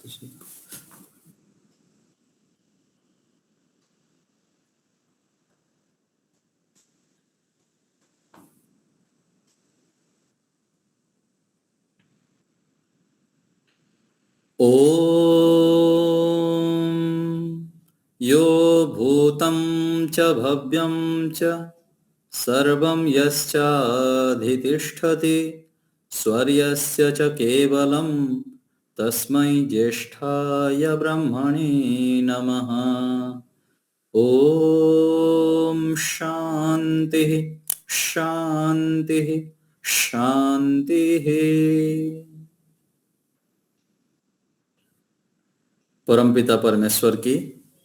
ॐ यो भूतं च भव्यं च सर्वं यश्चाधितिष्ठति स्वर्यस्य च केवलं तस्मै ज्येष्ठाय ब्रह्मणे नमः। ॐ शान्तिः शान्तिः शान्तिः। परमपिता परमेश्वर की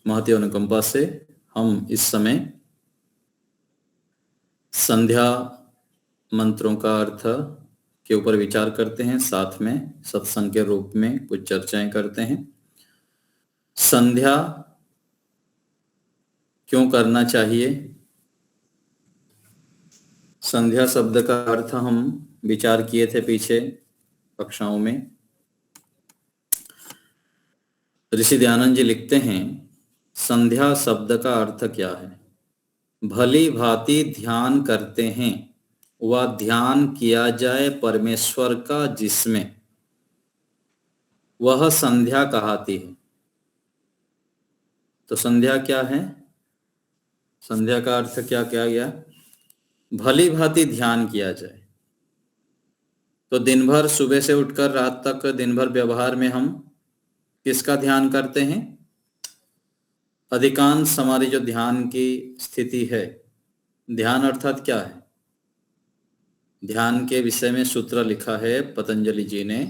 महती अनुकंपा से हम इस समय संध्या मंत्रों का अर्थ के ऊपर विचार करते हैं, साथ में सत्संग के रूप में कुछ चर्चाएं करते हैं। संध्या क्यों करना चाहिए, संध्या शब्द का अर्थ हम विचार किए थे पीछे कक्षाओं में। ऋषि दयानंद जी लिखते हैं, संध्या शब्द का अर्थ क्या है? भली भांति ध्यान करते हैं, वह ध्यान किया जाए परमेश्वर का जिसमें, वह संध्या कहलाती है। तो संध्या क्या है? संध्या का अर्थ क्या किया गया? भली भांति ध्यान किया जाए। तो दिन भर सुबह से उठकर रात तक दिन भर व्यवहार में हम किसका ध्यान करते हैं? अधिकांश हमारी जो ध्यान की स्थिति है, ध्यान अर्थात क्या है? ध्यान के विषय में सूत्र लिखा है पतंजलि जी ने,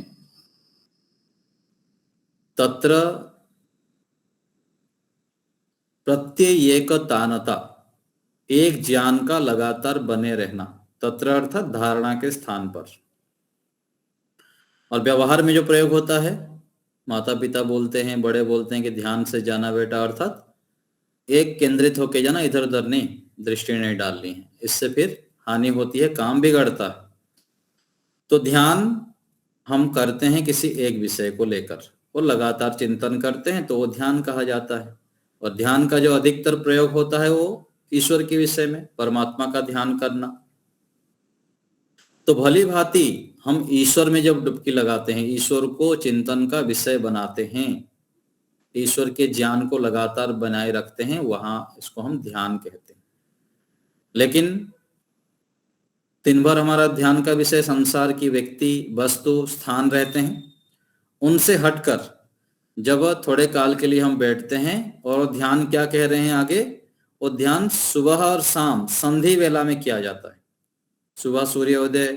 तत्र प्रत्येकतानता, एक ज्ञान का लगातार बने रहना। तत्र अर्थात धारणा के स्थान पर। और व्यवहार में जो प्रयोग होता है, माता पिता बोलते हैं, बड़े बोलते हैं कि ध्यान से जाना बेटा, अर्थात एक केंद्रित होके जाना, इधर उधर नहीं, दृष्टि नहीं डालनी है, इससे फिर हानि होती है, काम बिगड़ता है। तो ध्यान हम करते हैं किसी एक विषय को लेकर और लगातार चिंतन करते हैं, तो वो ध्यान कहा जाता है। और ध्यान का जो अधिकतर प्रयोग होता है वो ईश्वर के विषय में, परमात्मा का ध्यान करना। तो भली भांति हम ईश्वर में जब डुबकी लगाते हैं, ईश्वर को चिंतन का विषय बनाते हैं, ईश्वर के ज्ञान को लगातार बनाए रखते हैं, वहां इसको हम ध्यान कहते हैं। लेकिन दिन भर हमारा ध्यान का विषय संसार की व्यक्ति, वस्तु, स्थान रहते हैं। उनसे हटकर जब थोड़े काल के लिए हम बैठते हैं, और ध्यान क्या कह रहे हैं आगे? वो ध्यान सुबह और शाम संधि वेला में किया जाता है। सुबह सूर्योदय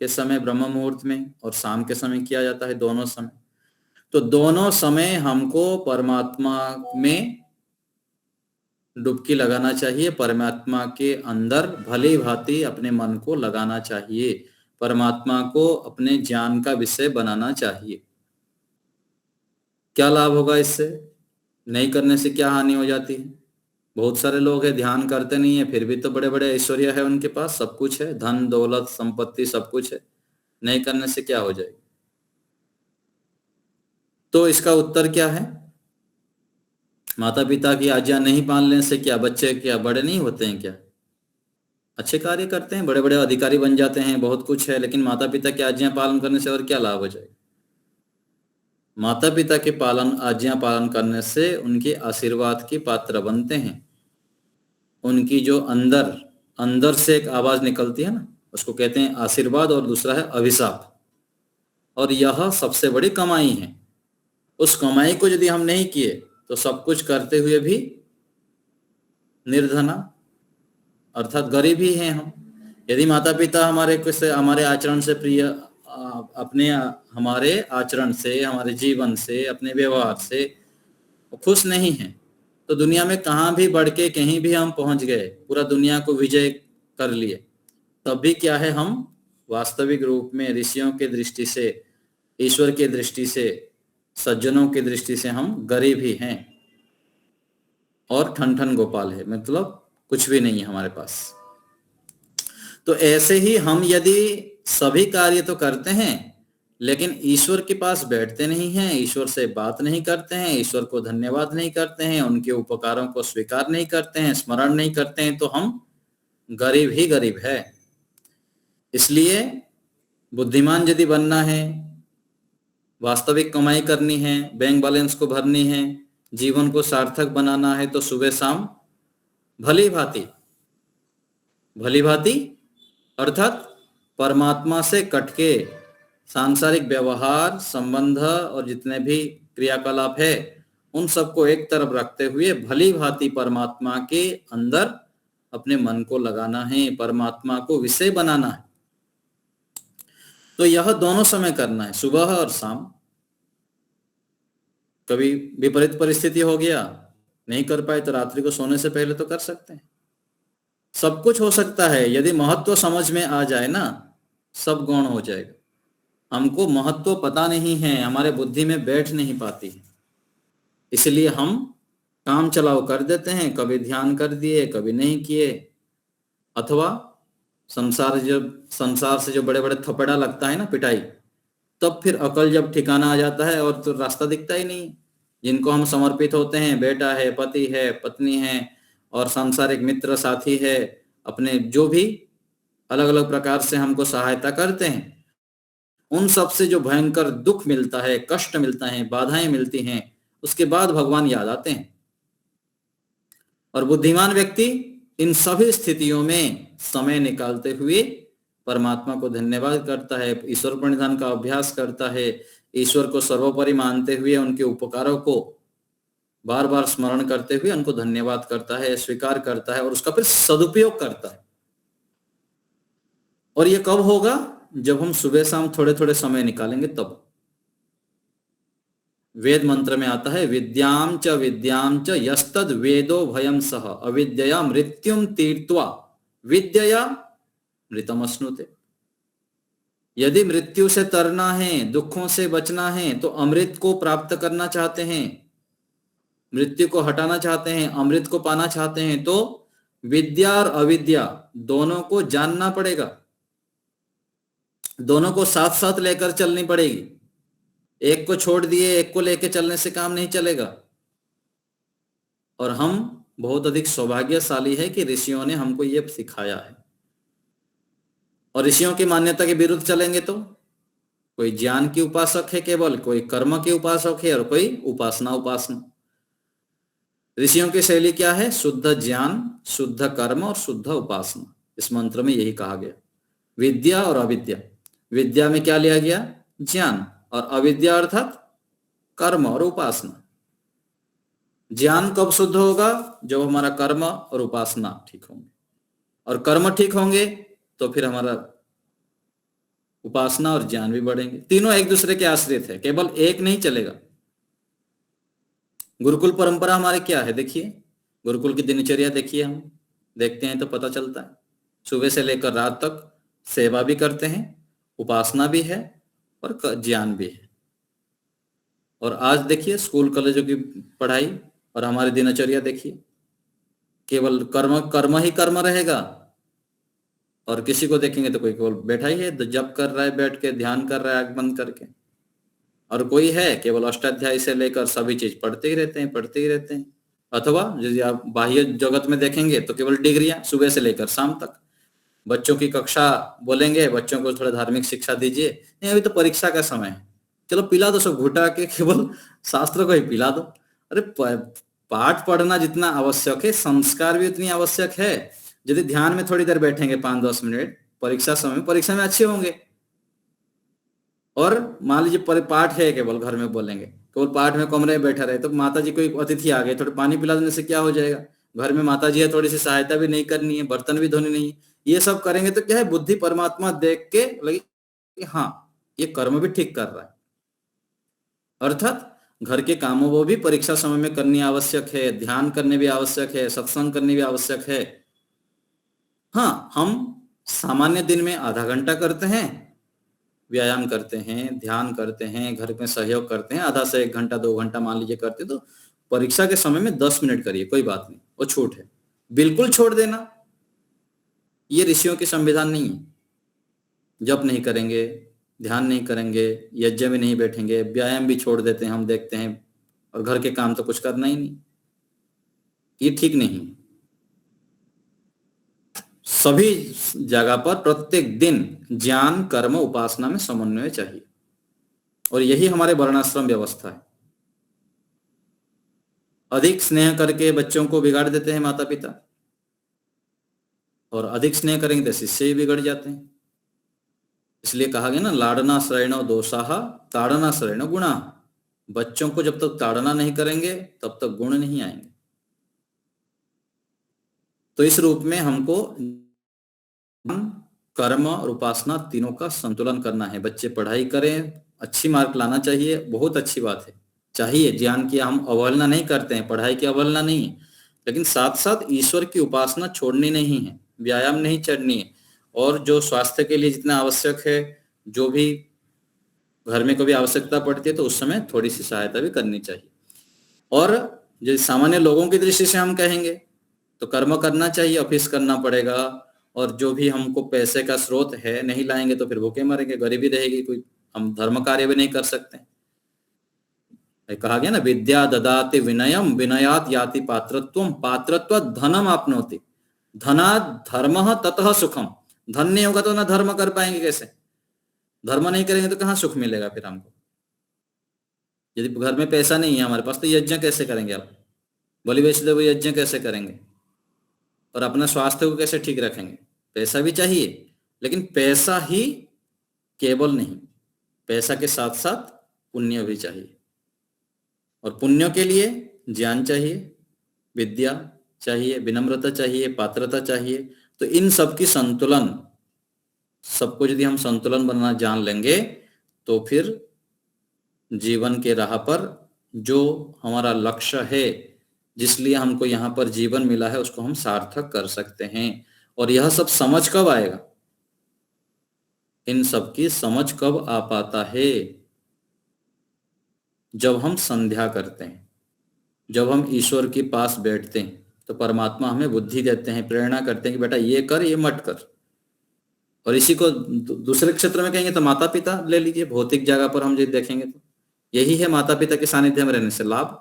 के समय ब्रह्म मुहूर्त में, और शाम के समय किया जाता है, दोनों समय। तो दोनों समय हमको परमात्मा में डुबकी लगाना चाहिए, परमात्मा के अंदर भली भांति अपने मन को लगाना चाहिए, परमात्मा को अपने ज्ञान का विषय बनाना चाहिए। क्या लाभ होगा इससे? नहीं करने से क्या हानि हो जाती है? बहुत सारे लोग हैं ध्यान करते नहीं है, फिर भी तो बड़े बड़े ऐश्वर्य है उनके पास, सब कुछ है, धन दौलत संपत्ति सब कुछ है, नहीं करने से क्या हो जाएगा? तो इसका उत्तर क्या है? माता पिता की आज्ञा नहीं पालने से क्या बच्चे क्या बड़े नहीं होते हैं क्या? अच्छे कार्य करते हैं, बड़े बड़े अधिकारी बन जाते हैं, बहुत कुछ है, लेकिन माता पिता की आज्ञा पालन करने से और क्या लाभ हो जाएगा? माता पिता के आज्ञा पालन करने से उनके आशीर्वाद की पात्र बनते हैं। उनकी जो अंदर से एक आवाज निकलती है ना, उसको कहते हैं आशीर्वाद, और दूसरा है अभिशाप। और यह सबसे बड़ी कमाई है। उस कमाई को यदि हम नहीं किए तो सब कुछ करते हुए भी निर्धना, अर्थात गरीब ही हैं हम। यदि माता पिता हमारे आचरण से प्रिय, हमारे आचरण से, हमारे जीवन से, अपने व्यवहार से खुश नहीं हैं, तो दुनिया में कहाँ भी बढ़ के कहीं भी हम पहुंच गए, पूरा दुनिया को विजय कर लिए, तब भी क्या है? हम वास्तविक रूप में ऋषियों की दृष्टि से, ईश्वर की दृष्टि से, सज्जनों की दृष्टि से हम गरीब ही हैं और ठन गोपाल है, मतलब कुछ भी नहीं है हमारे पास। तो ऐसे ही हम यदि सभी कार्य तो करते हैं, लेकिन ईश्वर के पास बैठते नहीं हैं, ईश्वर से बात नहीं करते हैं, ईश्वर को धन्यवाद नहीं करते हैं, उनके उपकारों को स्वीकार नहीं करते हैं, स्मरण नहीं करते हैं, तो हम गरीब ही गरीब है। इसलिए बुद्धिमान यदि बनना है, वास्तविक कमाई करनी है, बैंक बैलेंस को भरनी है, जीवन को सार्थक बनाना है, तो सुबह शाम भली भांति अर्थात परमात्मा से कटके सांसारिक व्यवहार, संबंध और जितने भी क्रियाकलाप है उन सबको एक तरफ रखते हुए भली भांति परमात्मा के अंदर अपने मन को लगाना है, परमात्मा को विषय बनाना है। तो यह दोनों समय करना है, सुबह और शाम। कभी विपरीत परिस्थिति हो गया, नहीं कर पाए, तो रात्रि को सोने से पहले तो कर सकते हैं। सब कुछ हो सकता है, यदि महत्व समझ में आ जाए ना, सब गौण हो जाएगा। हमको महत्व पता नहीं है, हमारे बुद्धि में बैठ नहीं पाती है, इसलिए हम काम चलाओ कर देते हैं, कभी ध्यान कर दिए, कभी नहीं किए, अथवा संसार से जो बड़े बड़े थपेड़ा लगता है ना, पिटाई, तब फिर अकल जब ठिकाना आ जाता है और तो रास्ता दिखता ही नहीं। जिनको हम समर्पित होते हैं, बेटा है, पति है, पत्नी है और सांसारिक मित्र साथी है, अपने जो भी अलग अलग प्रकार से हमको सहायता करते हैं, उन सब से जो भयंकर दुख मिलता है, कष्ट मिलता है, बाधाएं मिलती हैं, उसके बाद भगवान याद आते हैं। और बुद्धिमान व्यक्ति इन सभी स्थितियों में समय निकालते हुए परमात्मा को धन्यवाद करता है, ईश्वर प्रणिधान का अभ्यास करता है, ईश्वर को सर्वोपरि मानते हुए उनके उपकारों को बार बार स्मरण करते हुए उनको धन्यवाद करता है, स्वीकार करता है और उसका फिर सदुपयोग करता है। और ये कब होगा? जब हम सुबह शाम थोड़े थोड़े समय निकालेंगे तब। वेद मंत्र में आता है, विद्याम च यस्तद वेदो भयम सह अविद्यया मृत्युम तीर्त्वा विद्यया मृतमश्नुते। यदि मृत्यु से तरना है, दुखों से बचना है, तो अमृत को प्राप्त करना चाहते हैं, मृत्यु को हटाना चाहते हैं, अमृत को पाना चाहते हैं, तो विद्या और अविद्या दोनों को जानना पड़ेगा, दोनों को साथ साथ लेकर चलनी पड़ेगी। एक को छोड़ दिए, एक को लेकर चलने से काम नहीं चलेगा। और हम बहुत अधिक सौभाग्यशाली है कि ऋषियों ने हमको ये सिखाया है। और ऋषियों की मान्यता के विरुद्ध चलेंगे तो कोई ज्ञान की उपासक है केवल, कोई कर्म के उपासक है और कोई उपासना। ऋषियों की शैली क्या है? शुद्ध ज्ञान, शुद्ध कर्म और शुद्ध उपासना। इस मंत्र में यही कहा गया, विद्या और अविद्या। विद्या में क्या लिया गया? ज्ञान, और अविद्या अर्थात कर्म और उपासना। ज्ञान कब शुद्ध होगा? जब हमारा कर्म और उपासना ठीक होंगे, और कर्म ठीक होंगे तो फिर हमारा उपासना और ज्ञान भी बढ़ेंगे। तीनों एक दूसरे के आश्रित है, केवल एक नहीं चलेगा। गुरुकुल परंपरा हमारे क्या है देखिए, गुरुकुल की दिनचर्या देखिए, हम देखते हैं तो पता चलता है। सुबह से लेकर रात तक सेवा भी करते हैं, उपासना भी है और ज्ञान भी है। और आज देखिए स्कूल कॉलेजों की पढ़ाई और हमारी दिनचर्या देखिए, केवल कर्म ही कर्म रहेगा। और किसी को देखेंगे तो कोई केवल बैठा ही है, जप कर रहा है, बैठ के ध्यान कर रहा है आंख बंद करके, और कोई है केवल अष्टाध्यायी से लेकर सभी चीज पढ़ते ही रहते हैं। अथवा यदि आप बाह्य जगत में देखेंगे तो केवल डिग्रियां सुबह से लेकर शाम तक। बच्चों की कक्षा बोलेंगे, बच्चों को थोड़ा धार्मिक शिक्षा दीजिए, नहीं अभी तो परीक्षा का समय है, चलो पिला दो सब घुटा के, केवल शास्त्र को ही पिला दो। अरे पाठ पढ़ना जितना आवश्यक है, संस्कार भी उतनी आवश्यक है। यदि ध्यान में थोड़ी देर बैठेंगे 5-10 मिनट परीक्षा में अच्छे होंगे। और मान लीजिए पाठ है, केवल घर में बोलेंगे, केवल पाठ में कमरे में बैठा रहे, तो माता जी कोई अतिथि आ गए, थोड़ा पानी पिला देने से क्या हो जाएगा? घर में माता जी है, थोड़ी सी सहायता भी नहीं करनी है, बर्तन भी धोने नहीं है, ये सब करेंगे तो क्या है, बुद्धि परमात्मा देख के लगे कि हाँ ये कर्म भी ठीक कर रहा है। अर्थात घर के कामों को भी परीक्षा समय में करनी आवश्यक है, ध्यान करने भी आवश्यक है, सत्संग करने भी आवश्यक है। हाँ, हम सामान्य दिन में आधा घंटा करते हैं, व्यायाम करते हैं, ध्यान करते हैं, घर में सहयोग करते हैं, आधा से 1 घंटा 2 घंटा मान लीजिए करते, तो परीक्षा के समय में 10 मिनट करिए, कोई बात नहीं, वो छूट है। बिल्कुल छोड़ देना ये ऋषियों के संविधान नहीं है। जप नहीं करेंगे, ध्यान नहीं करेंगे, यज्ञ में नहीं बैठेंगे, व्यायाम भी छोड़ देते हैं हम देखते हैं, और घर के काम तो कुछ करना ही नहीं, ये ठीक नहीं। सभी जगह पर प्रत्येक दिन ज्ञान कर्म उपासना में समन्वय चाहिए, और यही हमारे वर्णाश्रम व्यवस्था है। अधिक स्नेह करके बच्चों को बिगाड़ देते हैं माता पिता, और अधिक स्नेह करेंगे तो शिष्य ही बिगड़ जाते हैं। इसलिए कहा गया ना, लाड़ना श्रेणो दोषाः ताड़ना श्रेणो गुणा। बच्चों को जब तक ताड़ना नहीं करेंगे तब तक गुण नहीं आएंगे। तो इस रूप में हमको कर्म और उपासना तीनों का संतुलन करना है। बच्चे पढ़ाई करें, अच्छी मार्क लाना चाहिए, बहुत अच्छी बात है, चाहिए। ज्ञान की हम अवहेलना नहीं करते हैं, पढ़ाई की अवहेलना नहीं है, लेकिन साथ साथ ईश्वर की उपासना छोड़नी नहीं है, व्यायाम नहीं छोड़नी है, और जो स्वास्थ्य के लिए जितना आवश्यक है, जो भी घर में कभी आवश्यकता पड़ती है तो उस समय थोड़ी सी सहायता भी करनी चाहिए। और जो सामान्य लोगों की दृष्टि से हम कहेंगे तो कर्म करना चाहिए, ऑफिस करना पड़ेगा, और जो भी हमको पैसे का स्रोत है नहीं लाएंगे तो फिर भूखे मरेंगे, गरीबी रहेगी, कोई हम धर्म कार्य भी नहीं कर सकते। कहा गया ना, विद्या ददाति विनयम विनयात याति पात्रत्वम पात्रत्वात् धनम आपनोति धनात् धर्मः ततः सुखम। धन नहीं होगा तो ना धर्म कर पाएंगे, कैसे धर्म नहीं करेंगे तो कहाँ सुख मिलेगा फिर हमको। यदि घर में पैसा नहीं है हमारे पास तो यज्ञ कैसे करेंगे, आप बलि वैष्णव यज्ञ कैसे करेंगे, और अपना स्वास्थ्य को कैसे ठीक रखेंगे। पैसा भी चाहिए, लेकिन पैसा ही केवल नहीं, पैसा के साथ साथ पुण्य भी चाहिए, और पुण्य के लिए ज्ञान चाहिए, विद्या चाहिए, विनम्रता चाहिए, पात्रता चाहिए। तो इन सब की संतुलन, सबको यदि हम संतुलन बनाना जान लेंगे तो फिर जीवन के राह पर जो हमारा लक्ष्य है, जिसलिए हमको यहाँ पर जीवन मिला है, उसको हम सार्थक कर सकते हैं। और यह सब समझ कब आएगा, इन सब की समझ कब आ पाता है, जब हम संध्या करते हैं, जब हम ईश्वर के पास बैठते हैं, तो परमात्मा हमें बुद्धि देते हैं, प्रेरणा करते हैं कि बेटा ये कर, ये मत कर। और इसी को दूसरे क्षेत्र में कहेंगे तो माता पिता ले लीजिए, भौतिक जगह पर हम यदि देखेंगे तो यही है माता पिता के सानिध्य में रहने से लाभ।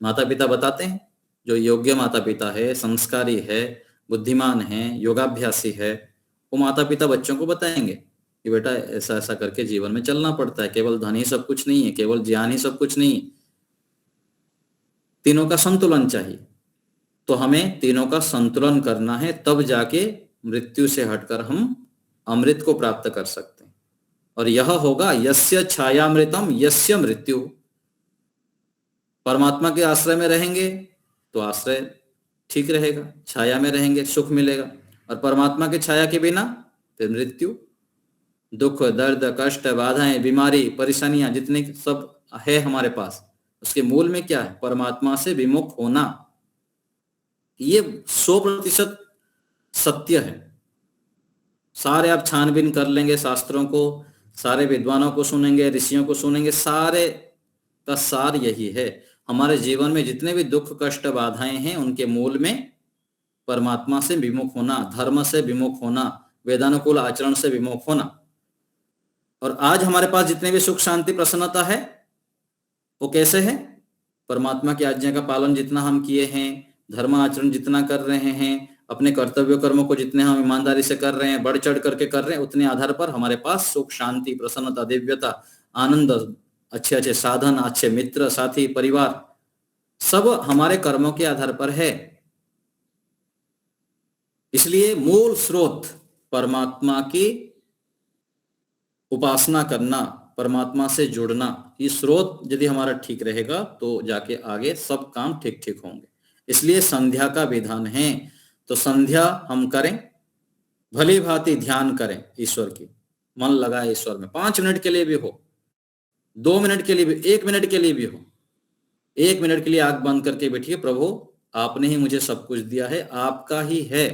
माता पिता बताते हैं, जो योग्य माता पिता है, संस्कारी है, बुद्धिमान है, योगाभ्यासी है, वो माता पिता बच्चों को बताएंगे कि बेटा ऐसा ऐसा करके जीवन में चलना पड़ता है, केवल धन ही सब कुछ नहीं है, केवल ज्ञान ही सब कुछ नहीं है, तीनों का संतुलन चाहिए। तो हमें तीनों का संतुलन करना है, तब जाके मृत्यु से हटकर हम अमृत को प्राप्त कर सकते हैं। और यह होगा यस्य छायामृतम यस्य मृत्यु। परमात्मा के आश्रय में रहेंगे तो आश्रय ठीक रहेगा, छाया में रहेंगे सुख मिलेगा, और परमात्मा की छाया के बिना फिर मृत्यु, दुख, दर्द, कष्ट, बाधाएं, बीमारी, परेशानियां जितने सब है हमारे पास, उसके मूल में क्या है, परमात्मा से विमुख होना। ये 100% सत्य है। सारे आप छानबीन कर लेंगे शास्त्रों को, सारे विद्वानों को सुनेंगे, ऋषियों को सुनेंगे, सारे का सार यही है। हमारे जीवन में जितने भी दुख कष्ट बाधाएं हैं, उनके मूल में परमात्मा से विमुख होना, धर्म से विमुख होना, वेदानुकूल आचरण से विमुख होना। और आज हमारे पास जितने भी सुख शांति प्रसन्नता है, वो कैसे है, परमात्मा की आज्ञा का पालन जितना हम किए हैं, धर्म आचरण जितना कर रहे हैं, अपने कर्तव्य कर्मों को जितने हम ईमानदारी से कर रहे हैं, बढ़ चढ़ करके कर रहे हैं, उतने आधार पर हमारे पास सुख शांति प्रसन्नता दिव्यता आनंद, अच्छे अच्छे साधन, अच्छे मित्र साथी परिवार, सब हमारे कर्मों के आधार पर है। इसलिए मूल स्रोत परमात्मा की उपासना करना, परमात्मा से जुड़ना, ये स्रोत यदि हमारा ठीक रहेगा तो जाके आगे सब काम ठीक ठीक होंगे। इसलिए संध्या का विधान है। तो संध्या हम करें, भली भांति ध्यान करें ईश्वर की, मन लगाए ईश्वर में, 5 मिनट के लिए भी हो, 2 मिनट के लिए भी, 1 मिनट के लिए भी हो, 1 मिनट के लिए आंख बंद करके बैठिए, प्रभु आपने ही मुझे सब कुछ दिया है, आपका ही है,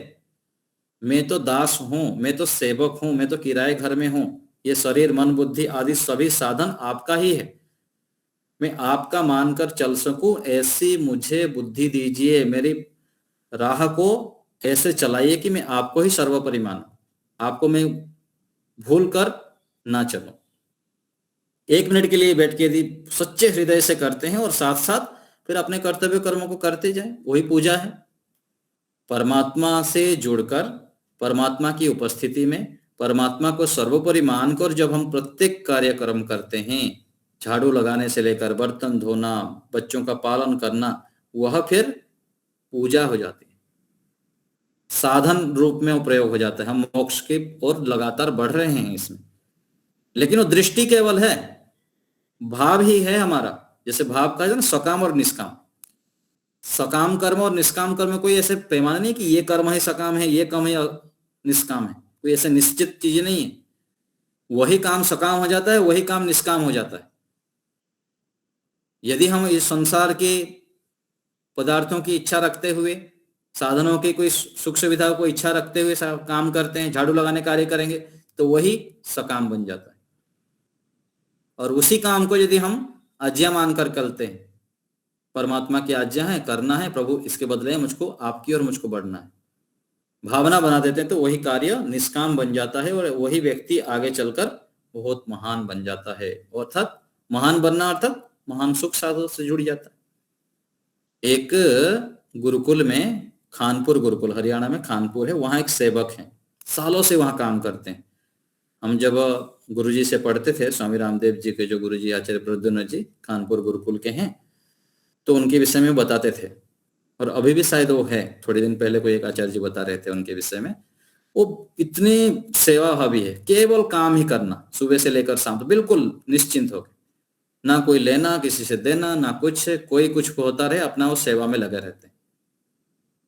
मैं तो दास हूं, मैं तो सेवक हूं, मैं तो किराए घर में हूं, ये शरीर मन बुद्धि आदि सभी साधन आपका ही है, मैं आपका मानकर चल सकूं ऐसी मुझे बुद्धि दीजिए, मेरी राह को ऐसे चलाइए कि मैं आपको ही सर्वोपरि मानूं, आपको मैं भूल कर ना चलो। 1 मिनट के लिए बैठ के यदि सच्चे हृदय से करते हैं और साथ साथ फिर अपने कर्तव्य कर्मों को करते जाएं, वही पूजा है। परमात्मा से जुड़कर, परमात्मा की उपस्थिति में परमात्मा को सर्वोपरि मानकर जब हम प्रत्येक कार्यक्रम करते हैं, झाड़ू लगाने से लेकर बर्तन धोना, बच्चों का पालन करना, वह फिर पूजा हो जाती है, साधन रूप में प्रयोग हो जाता है। हम मोक्ष की ओर लगातार बढ़ रहे हैं इसमें, लेकिन वो दृष्टि केवल है, भाव ही है हमारा। जैसे भाव का है ना, सकाम और निष्काम। सकाम कर्म और निष्काम कर्म में कोई ऐसे पैमाना नहीं कि ये कर्म है सकाम है, ये कर्म है निष्काम है, कोई ऐसे निश्चित चीज नहीं है। वही काम सकाम हो जाता है, वही काम निष्काम हो जाता है। यदि हम इस संसार के पदार्थों की इच्छा रखते हुए, साधनों की कोई सुख सुविधाओं को इच्छा रखते हुए काम करते हैं, झाड़ू लगाने कार्य करेंगे, तो वही सकाम बन जाता है। और उसी काम को यदि हम आज्ञा मानकर करते हैं, परमात्मा की आज्ञा है, करना है, प्रभु इसके बदले मुझको आपकी और मुझको बढ़ना है, भावना बना देते हैं, तो वही कार्य निष्काम बन जाता है और वही व्यक्ति आगे चलकर बहुत महान बन जाता है। अर्थात महान बनना अर्थात महान सुख साधन से जुड़ जाता है। एक गुरुकुल में, खानपुर गुरुकुल, हरियाणा में खानपुर है, वहां एक सेवक हैं, सालों से वहां काम करते हैं। हम जब गुरुजी से पढ़ते थे, स्वामी रामदेव जी के जो गुरुजी आचार्य प्रद्युम्न जी खानपुर गुरुकुल के हैं, तो उनके विषय में बताते थे। और अभी भी शायद वो है, थोड़े दिन पहले कोई एक आचार्य जी बता रहे थे उनके विषय में। वो इतने सेवा भावी है, केवल काम ही करना सुबह से लेकर शाम, तो बिल्कुल निश्चिंत होकर, ना कोई लेना किसी से देना, ना कुछ, कोई कुछ होता रहे, अपना वो सेवा में लगे रहते हैं।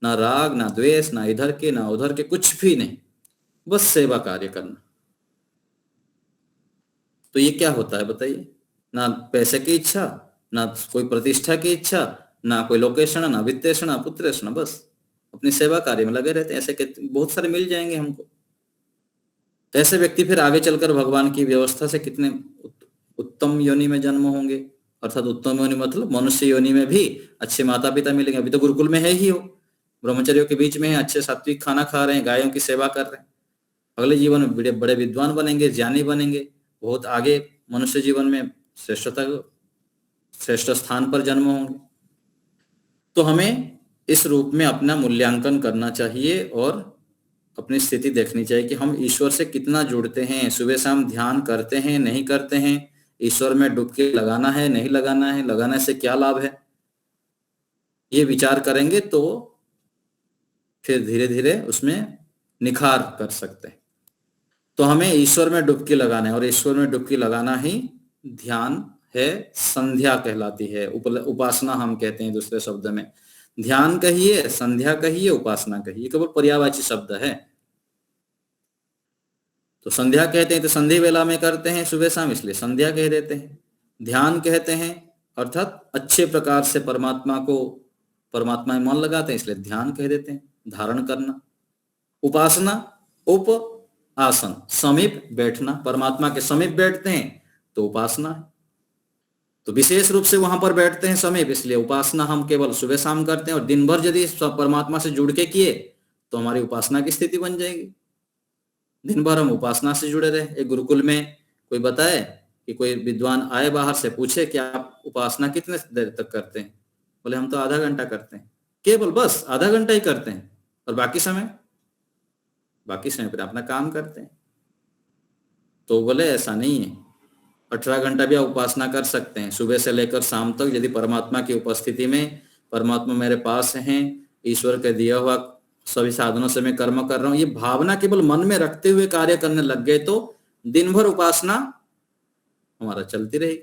ना राग, ना द्वेष, ना इधर के ना उधर के, कुछ भी नहीं, बस सेवा कार्य करना। तो ये क्या होता है बताइए? ना पैसे की इच्छा, ना कोई प्रतिष्ठा की इच्छा, ना कोई लोकेशन, ना वित्तेषण, ना पुत्रेषण, बस अपनी सेवा कार्य में लगे रहते हैं। ऐसे बहुत सारे मिल जाएंगे हमको। ऐसे व्यक्ति फिर आगे चलकर भगवान की व्यवस्था से कितने उत्तम योनि में जन्म होंगे। अर्थात उत्तम योनि मतलब मनुष्य योनि में भी अच्छे माता पिता मिलेंगे। अभी तो गुरुकुल में है ही हो, ब्रह्मचर्यों के बीच में है, अच्छे सात्विक खाना खा रहे हैं, गायों की सेवा कर रहे हैं। अगले जीवन में बड़े बड़े विद्वान बनेंगे, ज्ञानी बनेंगे, बहुत आगे मनुष्य जीवन में श्रेष्ठ स्थान पर जन्म होंगे। तो हमें इस रूप में अपना मूल्यांकन करना चाहिए और अपनी स्थिति देखनी चाहिए कि हम ईश्वर से कितना जुड़ते हैं। सुबह शाम ध्यान करते हैं, नहीं करते हैं, ईश्वर में डुबकी लगाना है, नहीं लगाना है, लगाने से क्या लाभ है, ये विचार करेंगे तो फिर धीरे धीरे उसमें निखार कर सकते हैं। तो हमें ईश्वर में डुबकी लगाना है, और ईश्वर में डुबकी लगाना ही ध्यान है, संध्या कहलाती है, उपासना हम कहते हैं दूसरे शब्द में। ध्यान कहिए, संध्या कहिए, उपासना कहिए, केवल पर्यायवाची शब्द है। तो संध्या कहते हैं तो संधि वेला में करते हैं सुबह शाम, इसलिए संध्या कह देते हैं। ध्यान कहते हैं अर्थात अच्छे प्रकार से परमात्मा में मन लगाते हैं, इसलिए ध्यान कह देते हैं, धारण करना। उपासना, उप आसन, समीप बैठना, परमात्मा के समीप बैठते हैं तो उपासना है। तो विशेष रूप से वहां पर बैठते हैं समीप, इसलिए उपासना हम केवल सुबह शाम करते हैं। और दिन भर यदि परमात्मा से जुड़ के किए तो हमारी उपासना की स्थिति बन जाएगी। दिन भर हम उपासना से जुड़े रहे। एक गुरुकुल में कोई बताए कि कोई विद्वान आए बाहर से, पूछे कि आप उपासना कितने देर तक करते हैं? बोले हम तो आधा घंटा करते हैं, केवल बस आधा घंटा ही करते हैं, और बाकी समय फिर अपना काम करते हैं। तो बोले ऐसा नहीं है, 18 घंटा भी आप उपासना कर सकते हैं, सुबह से लेकर शाम तक। यदि परमात्मा की उपस्थिति में, परमात्मा मेरे पास हैं, ईश्वर के दिया हुआ सभी साधनों से मैं कर्म कर रहा हूं, ये भावना केवल मन में रखते हुए कार्य करने लग गए तो दिन भर उपासना हमारा चलती रहेगी।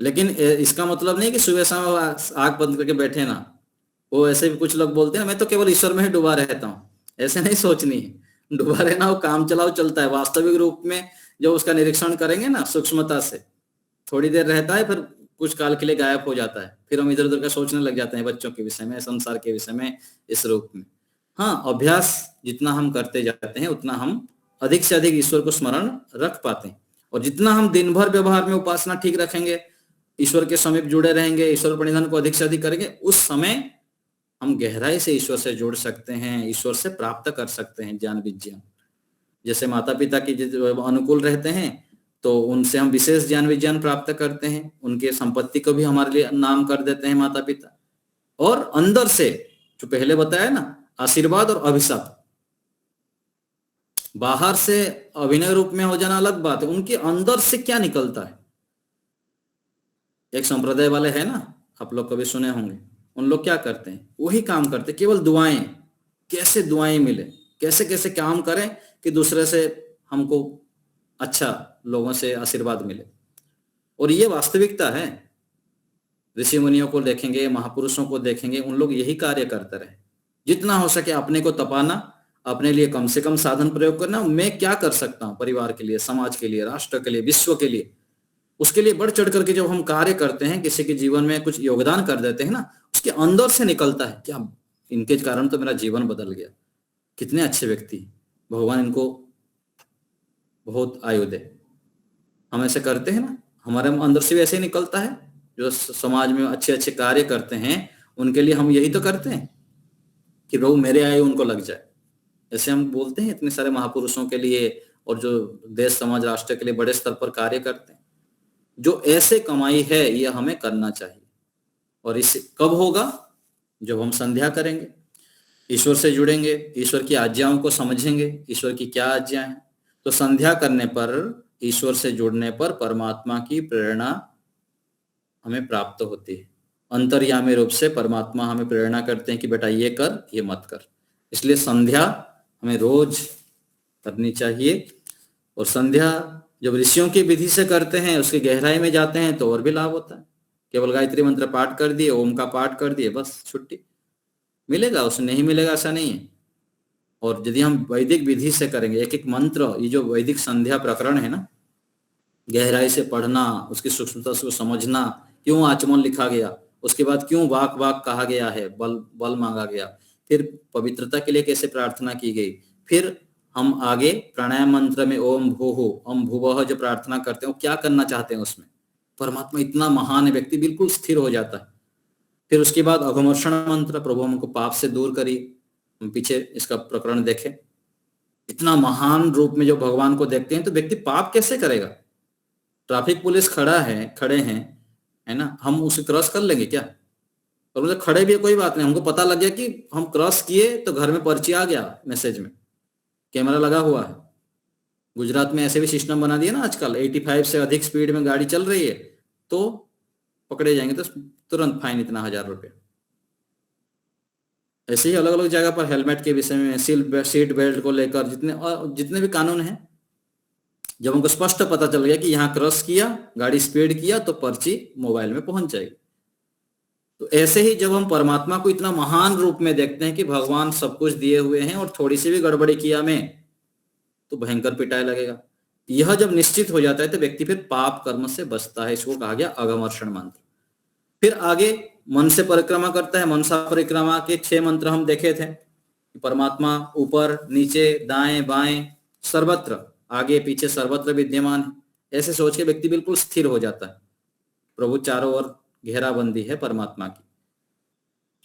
लेकिन इसका मतलब नहीं कि सुबह शाम आंख बंद करके बैठे ना। वो ऐसे भी कुछ लोग बोलते हैं मैं तो केवल ईश्वर में ही डूबा रहता हूँ, ऐसे नहीं सोचनी है। डूबा रहना वो काम चलाओ चलता है। वास्तविक रूप में जो उसका निरीक्षण करेंगे ना सूक्ष्मता से, थोड़ी देर रहता है, फिर कुछ काल के लिए गायब हो जाता है, फिर हम इधर उधर का सोचने लग जाते हैं, बच्चों के विषय में, संसार के विषय में, इस रूप में। हाँ, अभ्यास जितना हम करते जाते हैं उतना हम अधिक से अधिक ईश्वर को स्मरण रख पाते हैं। और जितना हम दिन भर व्यवहार में उपासना ठीक रखेंगे, ईश्वर के समीप जुड़े रहेंगे, ईश्वर प्रणिधान को अधिक से अधिक करेंगे, उस समय हम गहराई से ईश्वर से जुड़ सकते हैं, ईश्वर से प्राप्त कर सकते हैं ज्ञान विज्ञान। जैसे माता पिता की अनुकूल रहते हैं तो उनसे हम विशेष ज्ञान विज्ञान प्राप्त करते हैं, उनके संपत्ति को भी हमारे लिए नाम कर देते हैं माता पिता। और अंदर से जो पहले बताया ना, आशीर्वाद और अभिशाप, बाहर से अभिनय रूप में हो जाना अलग बात है, उनके अंदर से क्या निकलता है। एक संप्रदाय वाले है ना, आप लोग कभी सुने होंगे, उन लोग क्या करते हैं, वही काम करते, केवल दुआएं, कैसे दुआएं मिले, कैसे कैसे काम करें कि दूसरे से हमको अच्छा, लोगों से आशीर्वाद मिले। और ये वास्तविकता है। ऋषि मुनियों को देखेंगे, महापुरुषों को देखेंगे, उन लोग यही कार्य करते रहे। जितना हो सके अपने को तपाना, अपने लिए कम से कम साधन प्रयोग करना, मैं क्या कर सकता हूं परिवार के लिए, समाज के लिए, राष्ट्र के लिए, विश्व के लिए, उसके लिए बढ़ चढ़ करके जब हम कार्य करते हैं, किसी के जीवन में कुछ योगदान कर देते हैं ना, उसके अंदर से निकलता है क्या, इनके कारण तो मेरा जीवन बदल गया, कितने अच्छे व्यक्ति, भगवान इनको बहुत आयु दे। हम ऐसे करते हैं ना, हमारे अंदर से भी ऐसे ही निकलता है। जो समाज में अच्छे अच्छे कार्य करते हैं उनके लिए हम यही तो करते हैं कि प्रभु मेरे आयु उनको लग जाए, ऐसे हम बोलते हैं इतने सारे महापुरुषों के लिए, और जो देश समाज राष्ट्र के लिए बड़े स्तर पर कार्य करते हैं। जो ऐसे कमाई है ये हमें करना चाहिए। और इस कब होगा, जब हम संध्या करेंगे, ईश्वर से जुड़ेंगे, ईश्वर की आज्ञाओं को समझेंगे, ईश्वर की क्या आज्ञा है। तो संध्या करने पर, ईश्वर से जुड़ने पर परमात्मा की प्रेरणा हमें प्राप्त होती है। अंतर्यामी रूप से परमात्मा हमें प्रेरणा करते हैं कि बेटा ये कर, ये मत कर। इसलिए संध्या हमें रोज करनी चाहिए। और संध्या जब ऋषियों की विधि से करते हैं, उसकी गहराई में जाते हैं तो और भी लाभ होता है। केवल गायत्री मंत्र पाठ कर दिए, ओम का पाठ कर दिए, बस छुट्टी, मिलेगा उसे, नहीं मिलेगा ऐसा नहीं है। और यदि हम वैदिक विधि से करेंगे, एक एक मंत्र, ये जो वैदिक संध्या प्रकरण है ना, गहराई से पढ़ना, उसकी सूक्ष्मता से समझना, क्यों आचमन लिखा गया, उसके बाद क्यों वाक वाक कहा गया है, बल बल मांगा गया, फिर पवित्रता के लिए कैसे प्रार्थना की गई, फिर हम आगे प्राणायाम मंत्र में ओम भूः ओम भुवः जो प्रार्थना करते हैं, वो क्या करना चाहते हैं उसमें, परमात्मा इतना महान है, व्यक्ति बिल्कुल स्थिर हो जाता है। फिर उसके बाद अघमर्षण मंत्र, प्रभु हमको पाप से दूर करिए। हम पीछे इसका प्रकरण देखें, इतना महान रूप में जो भगवान को देखते हैं तो व्यक्ति पाप कैसे करेगा। ट्रैफिक पुलिस खड़े हैं, है ना, हम उसे क्रॉस कर लेंगे क्या? और मतलब खड़े भी है कोई बात नहीं, हमको पता लग गया कि हम क्रॉस किए तो घर में पर्ची आ गया, मैसेज में कैमरा लगा हुआ है। गुजरात में ऐसे भी सिस्टम बना दिया ना आजकल, 85 से अधिक स्पीड में गाड़ी चल रही है तो पकड़े जाएंगे, तो तुरंत फाइन इतना 1000 रुपये। ऐसे ही अलग अलग जगह पर हेलमेट के विषय में, सीट बेल्ट को लेकर जितने भी कानून हैं, जब हमको स्पष्ट पता चल गया कि यहाँ क्रॉस किया, गाड़ी स्पीड किया, तो पर्ची मोबाइल में पहुंच जाएगी। तो ऐसे ही जब हम परमात्मा को इतना महान रूप में देखते हैं कि भगवान सब कुछ दिए हुए हैं और थोड़ी सी भी गड़बड़ी किया में तो भयंकर पिटाई लगेगा, यह जब निश्चित हो जाता है तो व्यक्ति फिर पाप कर्म से बचता है। इसको कहा गया अघमर्षण मंत्र। फिर आगे मन से परिक्रमा करता है। मनसा परिक्रमा के 6 मंत्र हम देखे थे। परमात्मा ऊपर नीचे दाएं बाएं सर्वत्र, आगे पीछे सर्वत्र विद्यमान है। ऐसे सोच के व्यक्ति बिल्कुल स्थिर हो जाता है। प्रभु चारों ओर घेराबंदी है परमात्मा की,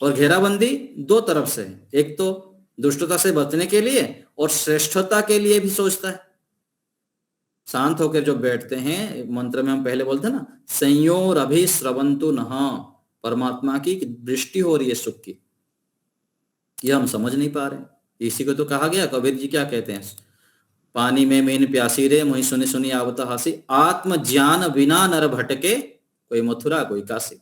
और घेराबंदी 2 तरफ से है। एक तो दुष्टता से बचने के लिए और श्रेष्ठता के लिए भी सोचता है। शांत होकर जो बैठते हैं, मंत्र में हम पहले बोलते हैं ना, संयोर अभिश्रवंतु नः, परमात्मा की दृष्टि हो रही है सुख की, यह हम समझ नहीं पा रहे। इसी को तो कहा गया, कबीर जी क्या कहते हैं, पानी में मीन प्यासी रे मोहि सुनी सुनी आवत हासी, आत्मज्ञान बिना नर भटके कोई मथुरा कोई काशी।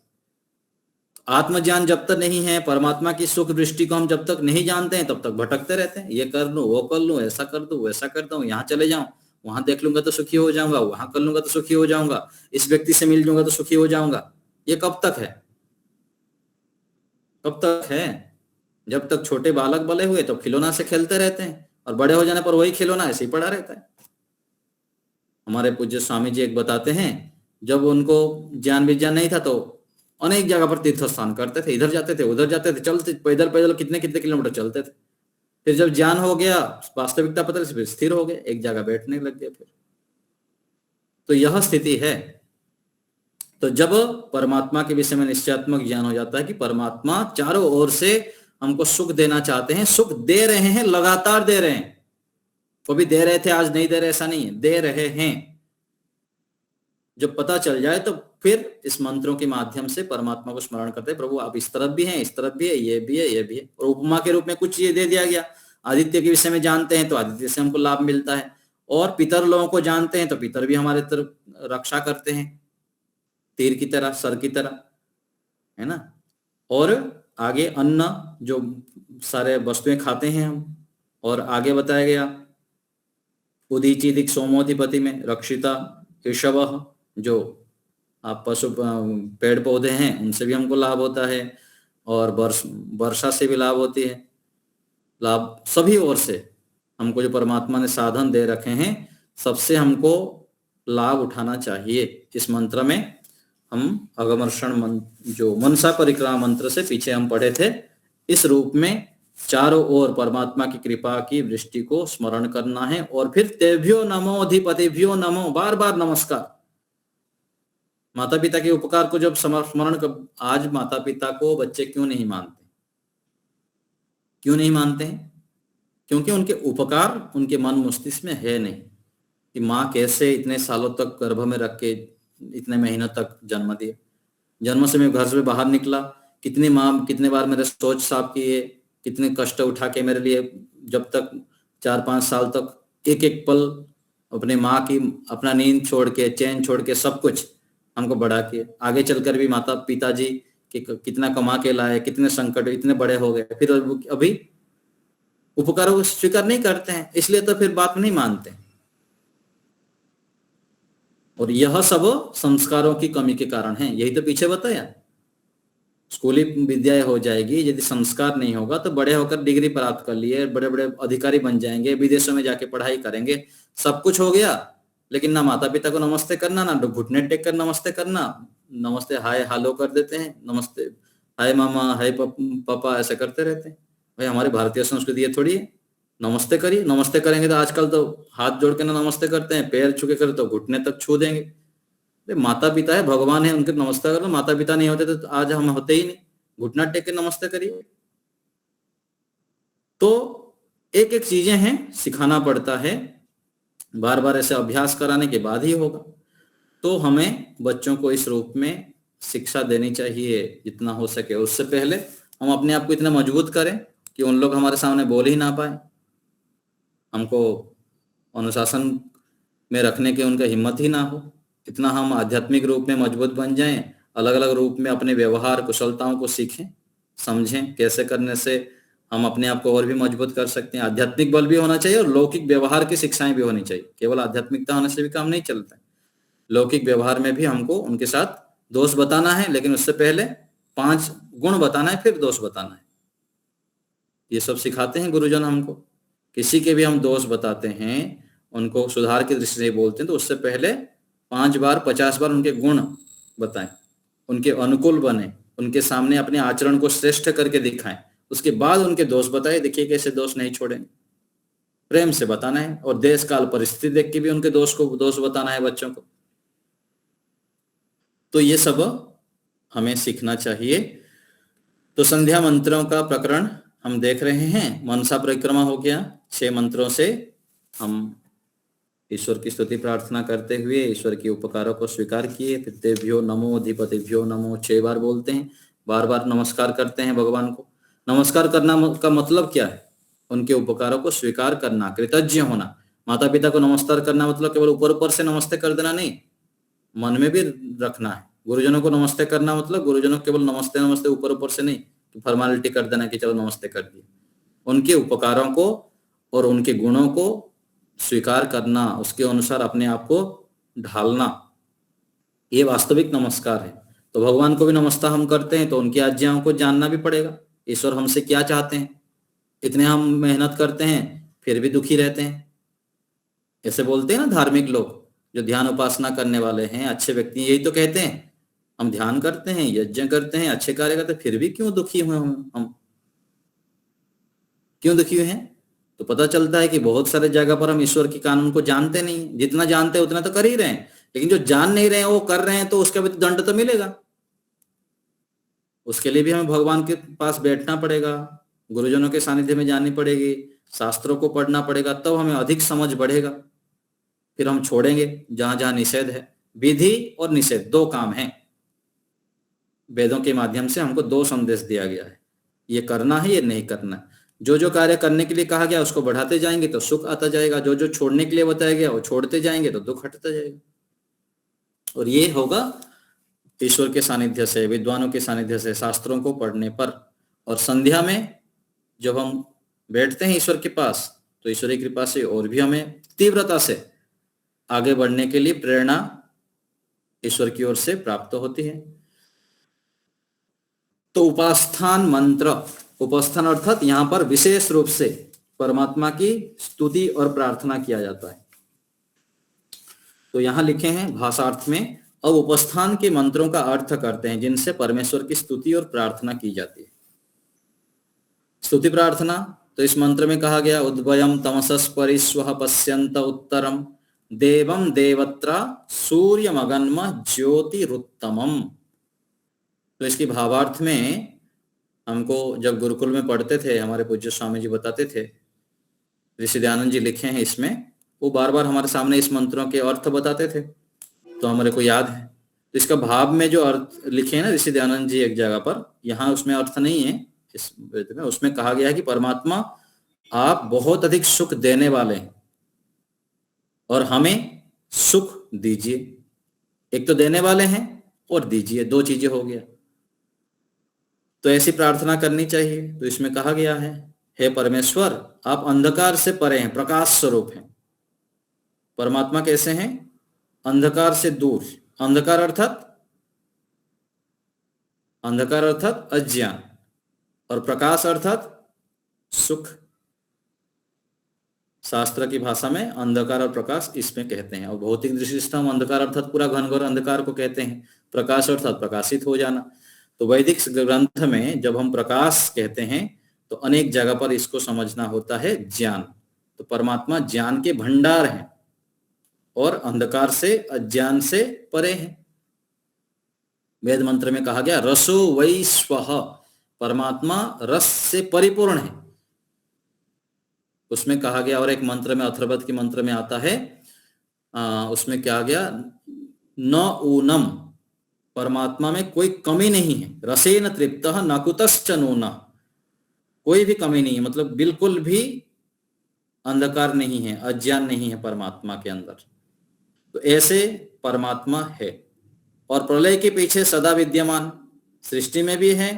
आत्मज्ञान जब तक नहीं है, परमात्मा की सुख दृष्टि को हम जब तक नहीं जानते हैं, तब तक भटकते रहते हैं। ये कर लूं, वो कर लूं, ऐसा कर दूं, वैसा करता हूं, यहाँ चले जाऊं, वहां देख लूंगा तो सुखी हो जाऊंगा, वहां कर लूंगा तो सुखी हो जाऊंगा, इस व्यक्ति से मिल जाऊंगा तो सुखी हो जाऊंगा। ये कब तक है? कब तक है? जब तक छोटे बालक बले हुए तो खिलौना से खेलते रहते हैं, और बड़े हो जाने पर वही खिलौना ऐसे ही पड़ा रहता है। हमारे पूज्य स्वामी जी एक बताते हैं, जब उनको ज्ञान विज्ञान नहीं था तो अनेक जगह पर तीर्थ स्थान करते थे, इधर जाते थे उधर जाते थे, चलते पैदल पैदल कितने कितने किलोमीटर चलते थे। फिर जब ज्ञान हो गया, वास्तविकता पता चली, फिर स्थिर हो गए, एक जगह बैठने लग गए। फिर तो यह स्थिति है। तो जब परमात्मा के विषय में निश्चयात्मक ज्ञान हो जाता है कि परमात्मा चारों ओर से हमको सुख देना चाहते हैं, सुख दे रहे हैं, लगातार दे रहे हैं, कभी दे रहे थे आज नहीं दे रहे, ऐसा नहीं है, दे रहे हैं। जब पता चल जाए तो फिर इस मंत्रों के माध्यम से परमात्मा को स्मरण करते हैं, प्रभु आप इस तरफ भी हैं, इस तरफ भी है, ये भी है, ये भी है। और उपमा के रूप में कुछ ये दे दिया गया, आदित्य के विषय में जानते हैं तो आदित्य से हमको लाभ मिलता है, और पितर लोगों को जानते हैं तो पितर भी हमारे तरफ रक्षा करते हैं, तीर की तरह, सर की तरह, है ना। और आगे अन्न, जो सारे वस्तुएं खाते हैं हम, और आगे बताया गया उदीचिदिक सोमोधिपति में रक्षिता ऋषभ, जो आप पशु पेड़ पौधे हैं उनसे भी हमको लाभ होता है, और वर्षा से भी लाभ होती है, लाभ सभी ओर से हमको जो परमात्मा ने साधन दे रखे हैं सबसे हमको लाभ उठाना चाहिए। इस मंत्र में हम अगमर्षण जो मनसा परिक्रमा मंत्र से पीछे हम पढ़े थे, इस रूप में चारों ओर परमात्मा की कृपा की वृष्टि को स्मरण करना है, और फिर तेभ्यो नमो अधिपतिभ्यो नमो, बार बार नमस्कार। माता पिता के उपकार को जब स्मरण कर, आज माता पिता को बच्चे क्यों नहीं मानते, क्यों नहीं मानते हैं? क्योंकि उनके उपकार उनके मन मस्तिष्क में है नहीं, कि माँ कैसे इतने सालों तक गर्भ में रख के इतने महीनों तक जन्म दिए, जन्म से मैं घर से बाहर निकला, कितनी माँ कितने बार मेरे सोच साफ किए, कितने कष्ट उठा के मेरे लिए, जब तक 4-5 साल तक एक एक पल अपने माँ की, अपना नींद छोड़ के, चैन छोड़ के, सब कुछ हमको बढ़ा के, आगे चलकर भी माता पिताजी कितना कमा के लाए, कितने संकट, इतने बड़े हो गए, फिर अभी उपकारों को स्वीकार नहीं करते हैं, इसलिए तो फिर बात नहीं मानते। और यह सब संस्कारों की कमी के कारण है, यही तो पीछे बताया। स्कूली विद्या हो जाएगी, यदि संस्कार नहीं होगा तो बड़े होकर डिग्री प्राप्त कर लिए, बड़े बड़े अधिकारी बन जाएंगे, विदेशों में जाके पढ़ाई करेंगे, सब कुछ हो गया, लेकिन ना माता पिता को नमस्ते करना, ना घुटने टेक कर नमस्ते करना, नमस्ते हाय हालो कर देते हैं, नमस्ते हाय मामा, हाय पापा, ऐसा करते रहते हैं। भाई हमारी भारतीय संस्कृति ये थोड़ी है, नमस्ते करिए। नमस्ते करेंगे तो आजकल तो हाथ जोड़ के ना नमस्ते करते हैं, पैर छू के करे तो घुटने तक छू देंगे। माता पिता है, भगवान है, उनके नमस्ते करो। माता पिता नहीं होते तो आज हम होते ही नहीं, घुटना टेक के नमस्ते करिए। तो एक एक चीजें हैं, सिखाना पड़ता है, बार बार ऐसे अभ्यास कराने के बाद ही होगा। तो हमें बच्चों को इस रूप में शिक्षा देनी चाहिए जितना हो सके। उससे पहले हम अपने आप को इतना मजबूत करें कि उन लोग हमारे सामने बोल ही ना पाए, हमको अनुशासन में रखने की उनका हिम्मत ही ना हो। इतना हम आध्यात्मिक रूप में मजबूत बन जाएं, अलग अलग रूप में अपने व्यवहार कुशलताओं को सीखें, समझें कैसे करने से हम अपने आप को और भी मजबूत कर सकते हैं। आध्यात्मिक बल भी होना चाहिए और लौकिक व्यवहार की शिक्षाएं भी होनी चाहिए। केवल आध्यात्मिकता होने से भी काम नहीं चलता है, लौकिक व्यवहार में भी हमको उनके साथ दोष बताना है, लेकिन उससे पहले 5 गुण बताना है, फिर दोष बताना है। ये सब सिखाते हैं गुरुजन हमको। किसी के भी हम दोष बताते हैं, उनको सुधार की दृष्टि से बोलते हैं, तो उससे पहले 5 बार 50 बार उनके गुण बताएं, उनके अनुकूल बने, उनके सामने अपने आचरण को श्रेष्ठ करके दिखाएं, उसके बाद उनके दोष बताए, देखिए कैसे दोष नहीं छोड़ेंगे। प्रेम से बताना है, और देश काल परिस्थिति देख के भी उनके दोष बताना है बच्चों को। तो ये सब हमें सीखना चाहिए। तो संध्या मंत्रों का प्रकरण हम देख रहे हैं। मनसा परिक्रमा हो गया, 6 मंत्रों से हम ईश्वर की स्तुति प्रार्थना करते हुए ईश्वर के उपकारों को स्वीकार किए। तेभ्यो नमो अधिपतिभ्यो नमो 6 बार बोलते हैं, बार बार नमस्कार करते हैं भगवान को। नमस्कार करना का मतलब क्या है? उनके उपकारों को स्वीकार करना, कृतज्ञ होना। माता पिता को नमस्कार करना मतलब केवल ऊपर ऊपर से नमस्ते कर देना नहीं, मन में भी रखना है। गुरुजनों को नमस्ते करना मतलब गुरुजनों को केवल नमस्ते नमस्ते ऊपर ऊपर से नहीं, तो फॉर्मेलिटी कर देना कि चलो नमस्ते कर दिए। उनके उपकारों को और उनके गुणों को स्वीकार करना, उसके अनुसार अपने आप को ढालना, ये वास्तविक नमस्कार है। तो भगवान को भी नमस्कार हम करते हैं तो उनकी आज्ञाओं को जानना भी पड़ेगा, ईश्वर हमसे क्या चाहते हैं। इतने हम मेहनत करते हैं फिर भी दुखी रहते हैं, ऐसे बोलते हैं ना धार्मिक लोग, जो ध्यान उपासना करने वाले हैं, अच्छे व्यक्ति, यही तो कहते हैं हम ध्यान करते हैं, यज्ञ करते हैं, अच्छे कार्य करते हैं, फिर भी क्यों दुखी हुए हम क्यों दुखी हुए हैं? तो पता चलता है कि बहुत सारे जगह पर हम ईश्वर के कानून को जानते नहीं। जितना जानते हैं उतना तो कर ही रहे हैं, लेकिन जो जान नहीं रहे हैं वो कर रहे हैं, तो उसका भी तो दंड तो मिलेगा। उसके लिए भी हमें भगवान के पास बैठना पड़ेगा, गुरुजनों के सानिध्य में जानी पड़ेगी, शास्त्रों को पढ़ना पड़ेगा, तब हमें अधिक समझ बढ़ेगा। फिर हम छोड़ेंगे जहां जहां निषेध है। विधि और निषेध दो काम हैं। वेदों के माध्यम से हमको दो संदेश दिया गया है, ये करना है, ये नहीं करना है। जो जो कार्य करने के लिए कहा गया उसको बढ़ाते जाएंगे तो सुख आता जाएगा, जो जो छोड़ने के लिए बताया गया वो छोड़ते जाएंगे तो दुख हटता जाएगा। और ये होगा ईश्वर के सानिध्य से, विद्वानों के सानिध्य से, शास्त्रों को पढ़ने पर। और संध्या में जब हम बैठते हैं ईश्वर के पास तो ईश्वरी कृपा से और भी हमें तीव्रता से आगे बढ़ने के लिए प्रेरणा ईश्वर की ओर से प्राप्त होती है। तो उपास्थान मंत्र, उपास्थान अर्थात यहां पर विशेष रूप से परमात्मा की स्तुति और प्रार्थना किया जाता है। तो यहां लिखे हैं भाषार्थ में, अब उपस्थान के मंत्रों का अर्थ करते हैं जिनसे परमेश्वर की स्तुति और प्रार्थना की जाती है। स्तुति प्रार्थना तो इस मंत्र में कहा गया, उद्वयम तमसस् परिस्वः पश्यन्त उत्तरम देवम देवत्रा सूर्यमगन्म ज्योतिरुत्तमम। तो इसकी भावार्थ में हमको जब गुरुकुल में पढ़ते थे, हमारे पूज्य स्वामी जी बताते थे, ऋषि दयानंद जी लिखे हैं इसमें, वो बार बार हमारे सामने इस मंत्रों के अर्थ बताते थे तो हमारे को याद है। तो इसका भाव में जो अर्थ लिखे हैं ना ऋषि दयानंद जी एक जगह पर, यहाँ उसमें अर्थ नहीं है इस वेद में, उसमें कहा गया है कि परमात्मा आप बहुत अधिक सुख देने वाले हैं और हमें सुख दीजिए। एक तो देने वाले हैं और दीजिए, दो चीजें हो गया। तो ऐसी प्रार्थना करनी चाहिए। तो इसमें कहा गया है, हे परमेश्वर आप अंधकार से परे हैं, प्रकाश स्वरूप हैं। परमात्मा कैसे हैं? अंधकार से दूर। अंधकार अर्थात अज्ञान, और प्रकाश अर्थात सुख। शास्त्र की भाषा में अंधकार और प्रकाश इसमें कहते हैं, और भौतिक दृष्टि से हम अंधकार अर्थात पूरा घनघोर अंधकार को कहते हैं, प्रकाश अर्थात प्रकाशित हो जाना। तो वैदिक ग्रंथ में जब हम प्रकाश कहते हैं तो अनेक जगह पर इसको समझना होता है ज्ञान। तो परमात्मा ज्ञान के भंडार हैं और अंधकार से, अज्ञान से परे हैं। वेद मंत्र में कहा गया रसो वै स्वः, परमात्मा रस से परिपूर्ण है। उसमें कहा गया, और एक मंत्र में अथर्वद के मंत्र में आता है, उसमें क्या गया, न ऊनम, परमात्मा में कोई कमी नहीं है। रसेन तृप्तः न कुतश्च नूनः, कोई भी कमी नहीं है, मतलब बिल्कुल भी अंधकार नहीं है, अज्ञान नहीं है परमात्मा के अंदर। तो ऐसे परमात्मा है और प्रलय के पीछे सदा विद्यमान, सृष्टि में भी है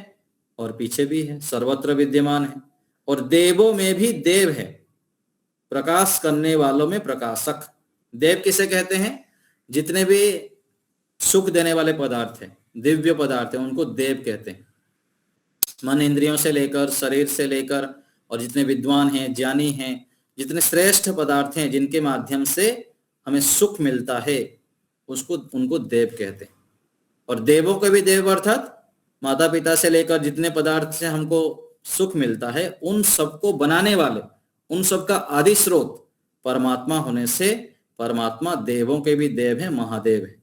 और पीछे भी है, सर्वत्र विद्यमान है। और देवों में भी देव है, प्रकाश करने वालों में प्रकाशक। देव किसे कहते हैं? जितने भी सुख देने वाले पदार्थ हैं, दिव्य पदार्थ हैं, उनको देव कहते हैं। मन इंद्रियों से लेकर, शरीर से लेकर, और जितने विद्वान हैं, ज्ञानी हैं, जितने श्रेष्ठ पदार्थ हैं जिनके माध्यम से हमें सुख मिलता है, उनको देव कहते हैं। और देवों के भी देव अर्थात माता पिता से लेकर जितने पदार्थ से हमको सुख मिलता है, उन सबको बनाने वाले, उन सबका आदि स्रोत परमात्मा होने से परमात्मा देवों के भी देव है, महादेव है।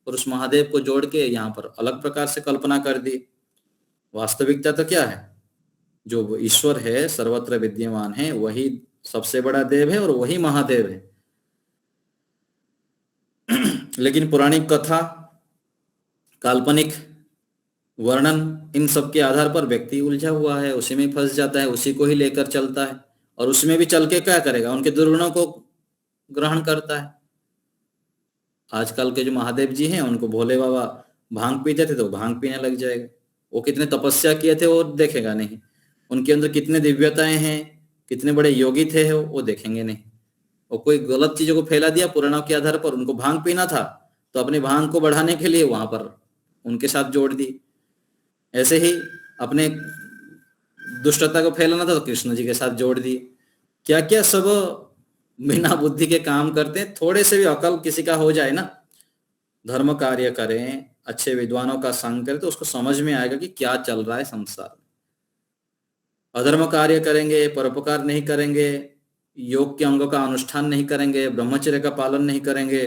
और उस महादेव को जोड़ के यहाँ पर अलग प्रकार से कल्पना कर दी। वास्तविकता तो क्या है? जो ईश्वर है, सर्वत्र विद्यमान है, वही सबसे बड़ा देव है और वही महादेव है। लेकिन पौराणिक कथा, काल्पनिक वर्णन, इन सब के आधार पर व्यक्ति उलझा हुआ है, उसी में फंस जाता है, उसी को ही लेकर चलता है, और उसमें भी चल के क्या करेगा? उनके दुर्गुणों को ग्रहण करता है। आजकल के जो महादेव जी हैं, उनको भोले बाबा भांग पीते थे तो भांग पीने लग जाएगा। वो कितने तपस्या किए थे वो देखेगा नहीं, उनके अंदर कितने दिव्यताएं हैं, कितने बड़े योगी थे वो देखेंगे नहीं। और कोई गलत चीजों को फैला दिया पुराणों के आधार पर, उनको भांग पीना था तो अपने भांग को बढ़ाने के लिए वहां पर उनके साथ जोड़ दी। ऐसे ही अपने दुष्टता को फैलाना था तो कृष्ण जी के साथ जोड़ दिए। क्या क्या सब बिना बुद्धि के काम करते हैं। थोड़े से भी अकल किसी का हो जाए ना, धर्म कार्य करें, अच्छे विद्वानों का संग करें, तो उसको समझ में आएगा कि क्या चल रहा है संसार में। अधर्म कार्य करेंगे, परोपकार नहीं करेंगे, योग के अंगों का अनुष्ठान नहीं करेंगे, ब्रह्मचर्य का पालन नहीं करेंगे,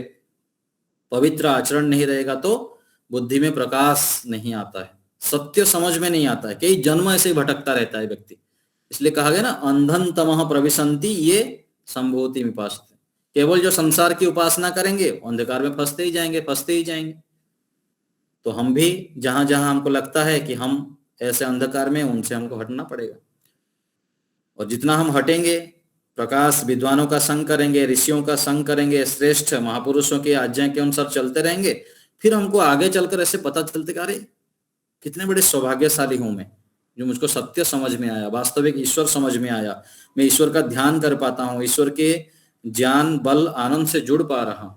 पवित्र आचरण नहीं रहेगा, तो बुद्धि में प्रकाश नहीं आता है, सत्य समझ में नहीं आता है। कई जन्म ऐसे ही भटकता रहता है व्यक्ति। इसलिए कहा गया ना, अंधन तमः प्रविशन्ति ये संभूति विपासते। केवल जो संसार की उपासना करेंगे अंधकार में फंसते ही जाएंगे, फंसते ही जाएंगे। तो हम भी जहां जहां हमको लगता है कि हम ऐसे अंधकार में, उनसे हमको हटना पड़ेगा। और जितना हम हटेंगे, प्रकाश विद्वानों का संग करेंगे, ऋषियों का संग करेंगे, श्रेष्ठ महापुरुषों की आज्ञा के अनुसार चलते रहेंगे, फिर हमको आगे चलकर ऐसे पता चलते कि अरे कितने बड़े सौभाग्यशाली हूं मैं, जो मुझको सत्य समझ में आया, वास्तविक ईश्वर समझ में आया, मैं ईश्वर का ध्यान कर पाता हूं, ईश्वर के ज्ञान बल आनंद से जुड़ पा रहा हूं।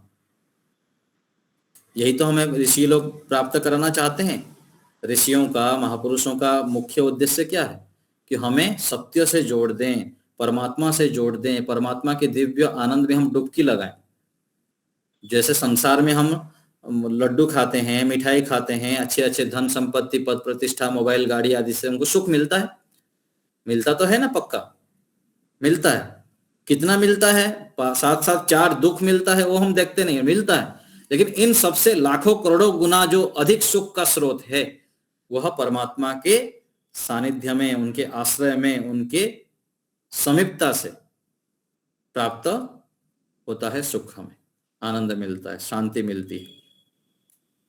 यही तो हमें ऋषि लोग प्राप्त कराना चाहते हैं। ऋषियों का, महापुरुषों का मुख्य उद्देश्य क्या है कि हमें सत्य से जोड़ दें, परमात्मा से जोड़ दें, परमात्मा के दिव्य आनंद में हम डुबकी लगाएं। जैसे संसार में हम लड्डू खाते हैं, मिठाई खाते हैं, अच्छे अच्छे धन संपत्ति, पद प्रतिष्ठा, मोबाइल, गाड़ी आदि से हमको सुख मिलता है, मिलता तो है ना, पक्का मिलता है। कितना मिलता है? साथ साथ 4 दुख मिलता है, वो हम देखते नहीं, मिलता है। लेकिन इन सबसे लाखों करोड़ों गुना जो अधिक सुख का स्रोत है, वह परमात्मा के सानिध्य में, उनके आश्रय में, उनके समीपता से प्राप्त होता है। सुख हमें, आनंद मिलता है, शांति मिलती है।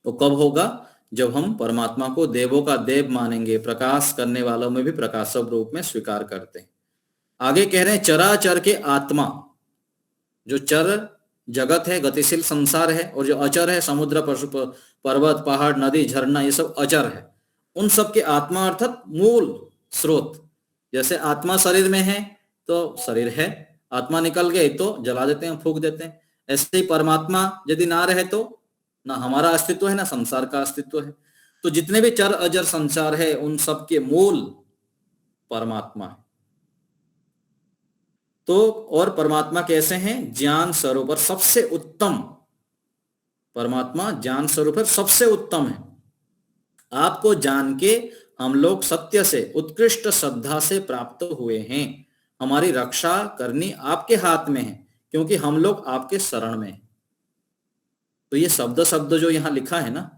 तो कब होगा? जब हम परमात्मा को देवों का देव मानेंगे, प्रकाश करने वालों में भी प्रकाशक रूप में स्वीकार करते हैं। आगे कह रहे हैं चराचर के आत्मा, जो चर जगत है, गतिशील संसार है, और जो अचर है, समुद्र, पशु, पर्वत, पहाड़, नदी, झरना, ये सब अचर है। उन सब के आत्मा अर्थात मूल स्रोत। जैसे आत्मा शरीर में है तो शरीर है, आत्मा निकल गई तो जला देते हैं, फूंक देते हैं। ऐसे ही परमात्मा यदि ना रहे तो ना हमारा अस्तित्व है, ना संसार का अस्तित्व है। तो जितने भी चर अजर संसार है, उन सब के मूल परमात्मा है। तो और परमात्मा कैसे हैं? ज्ञान स्वरूप, सबसे उत्तम परमात्मा ज्ञान स्वरूप है, सबसे उत्तम है। आपको जान के हम लोग सत्य से, उत्कृष्ट श्रद्धा से प्राप्त हुए हैं। हमारी रक्षा करनी आपके हाथ में है, क्योंकि हम लोग आपके शरण में हैं। तो ये शब्द शब्द जो यहाँ लिखा है ना,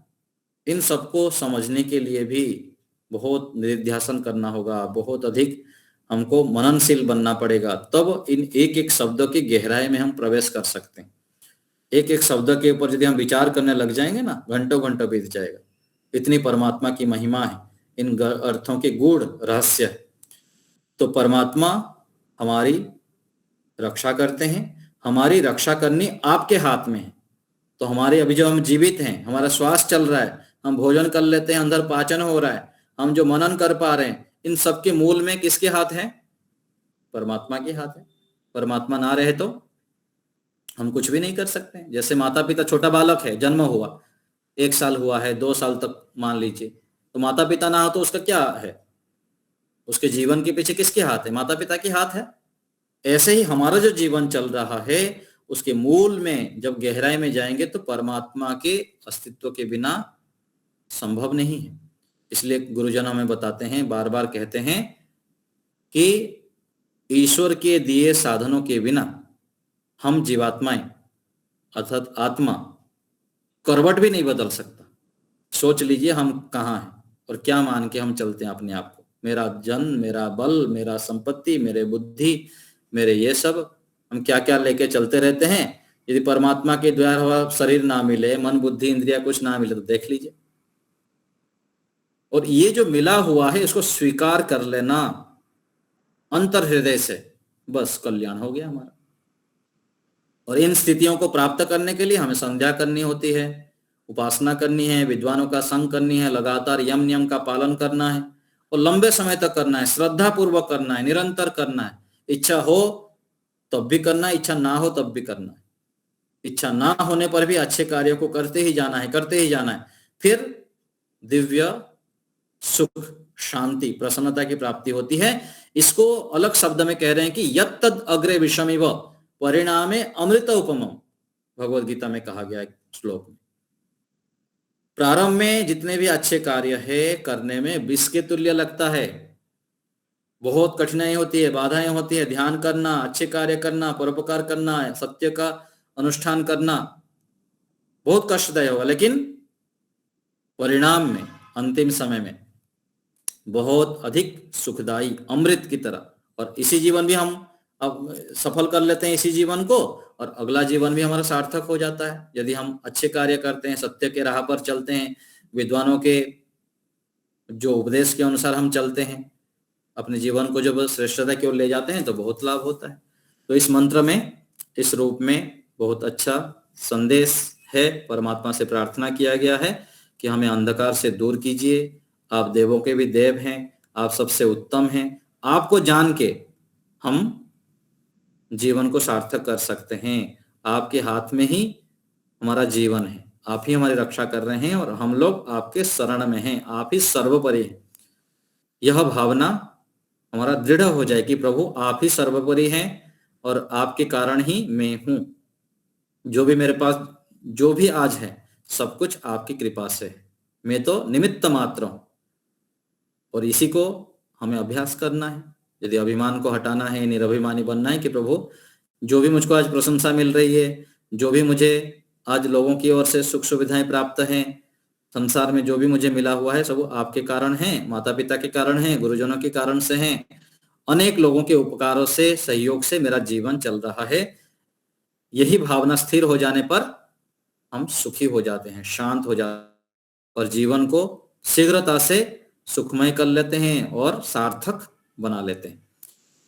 इन सबको समझने के लिए भी बहुत निधिध्यासन करना होगा, बहुत अधिक हमको मननशील बनना पड़ेगा। तब इन एक एक शब्दों की गहराई में हम प्रवेश कर सकते हैं। एक एक शब्द के ऊपर यदि हम विचार करने लग जाएंगे ना, घंटों घंटों बीत जाएगा। इतनी परमात्मा की महिमा है, इन अर्थों के गूढ़ रहस्य है। तो परमात्मा हमारी रक्षा करते हैं, हमारी रक्षा करनी आपके हाथ में है। तो हमारे अभी जो हम जीवित हैं, हमारा श्वास चल रहा है, हम भोजन कर लेते हैं, अंदर पाचन हो रहा है, हम जो मनन कर पा रहे हैं, इन सब के मूल में किसके हाथ है? परमात्मा के हाथ है। परमात्मा ना रहे तो हम कुछ भी नहीं कर सकते। जैसे माता पिता, छोटा बालक है, जन्म हुआ, 1 साल हुआ है, 2 साल तक मान लीजिए, तो माता पिता ना हो तो उसका क्या है? उसके जीवन के पीछे किसके हाथ है? माता पिता के हाथ है। ऐसे ही हमारा जो जीवन चल रहा है, उसके मूल में जब गहराई में जाएंगे तो परमात्मा के अस्तित्व के बिना संभव नहीं है। इसलिए गुरुजन हमें बताते हैं, बार बार कहते हैं कि ईश्वर के दिए साधनों के बिना हम जीवात्माएं अर्थात आत्मा करवट भी नहीं बदल सकता। सोच लीजिए हम कहाँ हैं और क्या मान के हम चलते हैं अपने आप को। मेरा जन्म, मेरा बल, मेरा संपत्ति, मेरे बुद्धि, मेरे ये सब, हम क्या क्या लेके चलते रहते हैं। यदि परमात्मा के द्वारा हुआ शरीर ना मिले, मन बुद्धि इंद्रिया कुछ ना मिले, तो देख लीजिए। और ये जो मिला हुआ है, इसको स्वीकार कर लेना अंतर हृदय से, बस कल्याण हो गया हमारा। और इन स्थितियों को प्राप्त करने के लिए हमें संध्या करनी होती है, उपासना करनी है, विद्वानों का संग करनी है, लगातार यम नियम का पालन करना है और लंबे समय तक करना है, श्रद्धा पूर्वक करना है, निरंतर करना है। इच्छा हो तब भी करना है, इच्छा ना हो तब भी करना है। इच्छा ना होने पर भी अच्छे कार्यों को करते ही जाना है, करते ही जाना है। फिर दिव्य सुख, शांति, प्रसन्नता की प्राप्ति होती है। इसको अलग शब्द में कह रहे हैं कि यत्तद् अग्रे विषमिव परिणामे अमृत उपमम, भगवद गीता में कहा गया है श्लोक में। प्रारंभ में जितने भी अच्छे कार्य है, करने में विष के तुल्य लगता है, बहुत कठिनाई होती है, बाधाएं होती है। ध्यान करना, अच्छे कार्य करना, परोपकार करना, सत्य का अनुष्ठान करना बहुत कष्टदायक होगा, लेकिन परिणाम में, अंतिम समय में बहुत अधिक सुखदायी, अमृत की तरह और इसी जीवन भी हम अब सफल कर लेते हैं इसी जीवन को, और अगला जीवन भी हमारा सार्थक हो जाता है यदि हम अच्छे कार्य करते हैं, सत्य के राह पर चलते हैं, विद्वानों के जो उपदेश के अनुसार हम चलते हैं, अपने जीवन को जब श्रेष्ठता की ओर ले जाते हैं तो बहुत लाभ होता है। तो इस मंत्र में, इस रूप में बहुत अच्छा संदेश है। परमात्मा से प्रार्थना किया गया है कि हमें अंधकार से दूर कीजिए, आप देवों के भी देव हैं, आप सबसे उत्तम हैं, आपको जान के हम जीवन को सार्थक कर सकते हैं। आपके हाथ में ही हमारा जीवन है, आप ही हमारी रक्षा कर रहे हैं और हम लोग आपके शरण में हैं, आप ही सर्वोपरि हैं। यह भावना हमारा दृढ़ हो जाए कि प्रभु आप ही सर्वोपरि हैं और आपके कारण ही मैं हूं। जो भी मेरे पास, जो भी आज है, सब कुछ आपकी कृपा से है, मैं तो निमित्त मात्र हूं। और इसी को हमें अभ्यास करना है। यदि अभिमान को हटाना है, निरभिमानी बनना है कि प्रभु जो भी मुझको आज प्रशंसा मिल रही है, जो भी मुझे आज लोगों की ओर से सुख सुविधाएं प्राप्त हैं, संसार में जो भी मुझे मिला हुआ है, सब आपके कारण है, माता पिता के कारण है, गुरुजनों के कारण से हैं, अनेक लोगों के उपकारों से, सहयोग से मेरा जीवन चल रहा है। यही भावना स्थिर हो जाने पर हम सुखी हो जाते हैं, शांत हो जाते हैं और जीवन को शीघ्रता से सुखमय कर लेते हैं और सार्थक बना लेते हैं।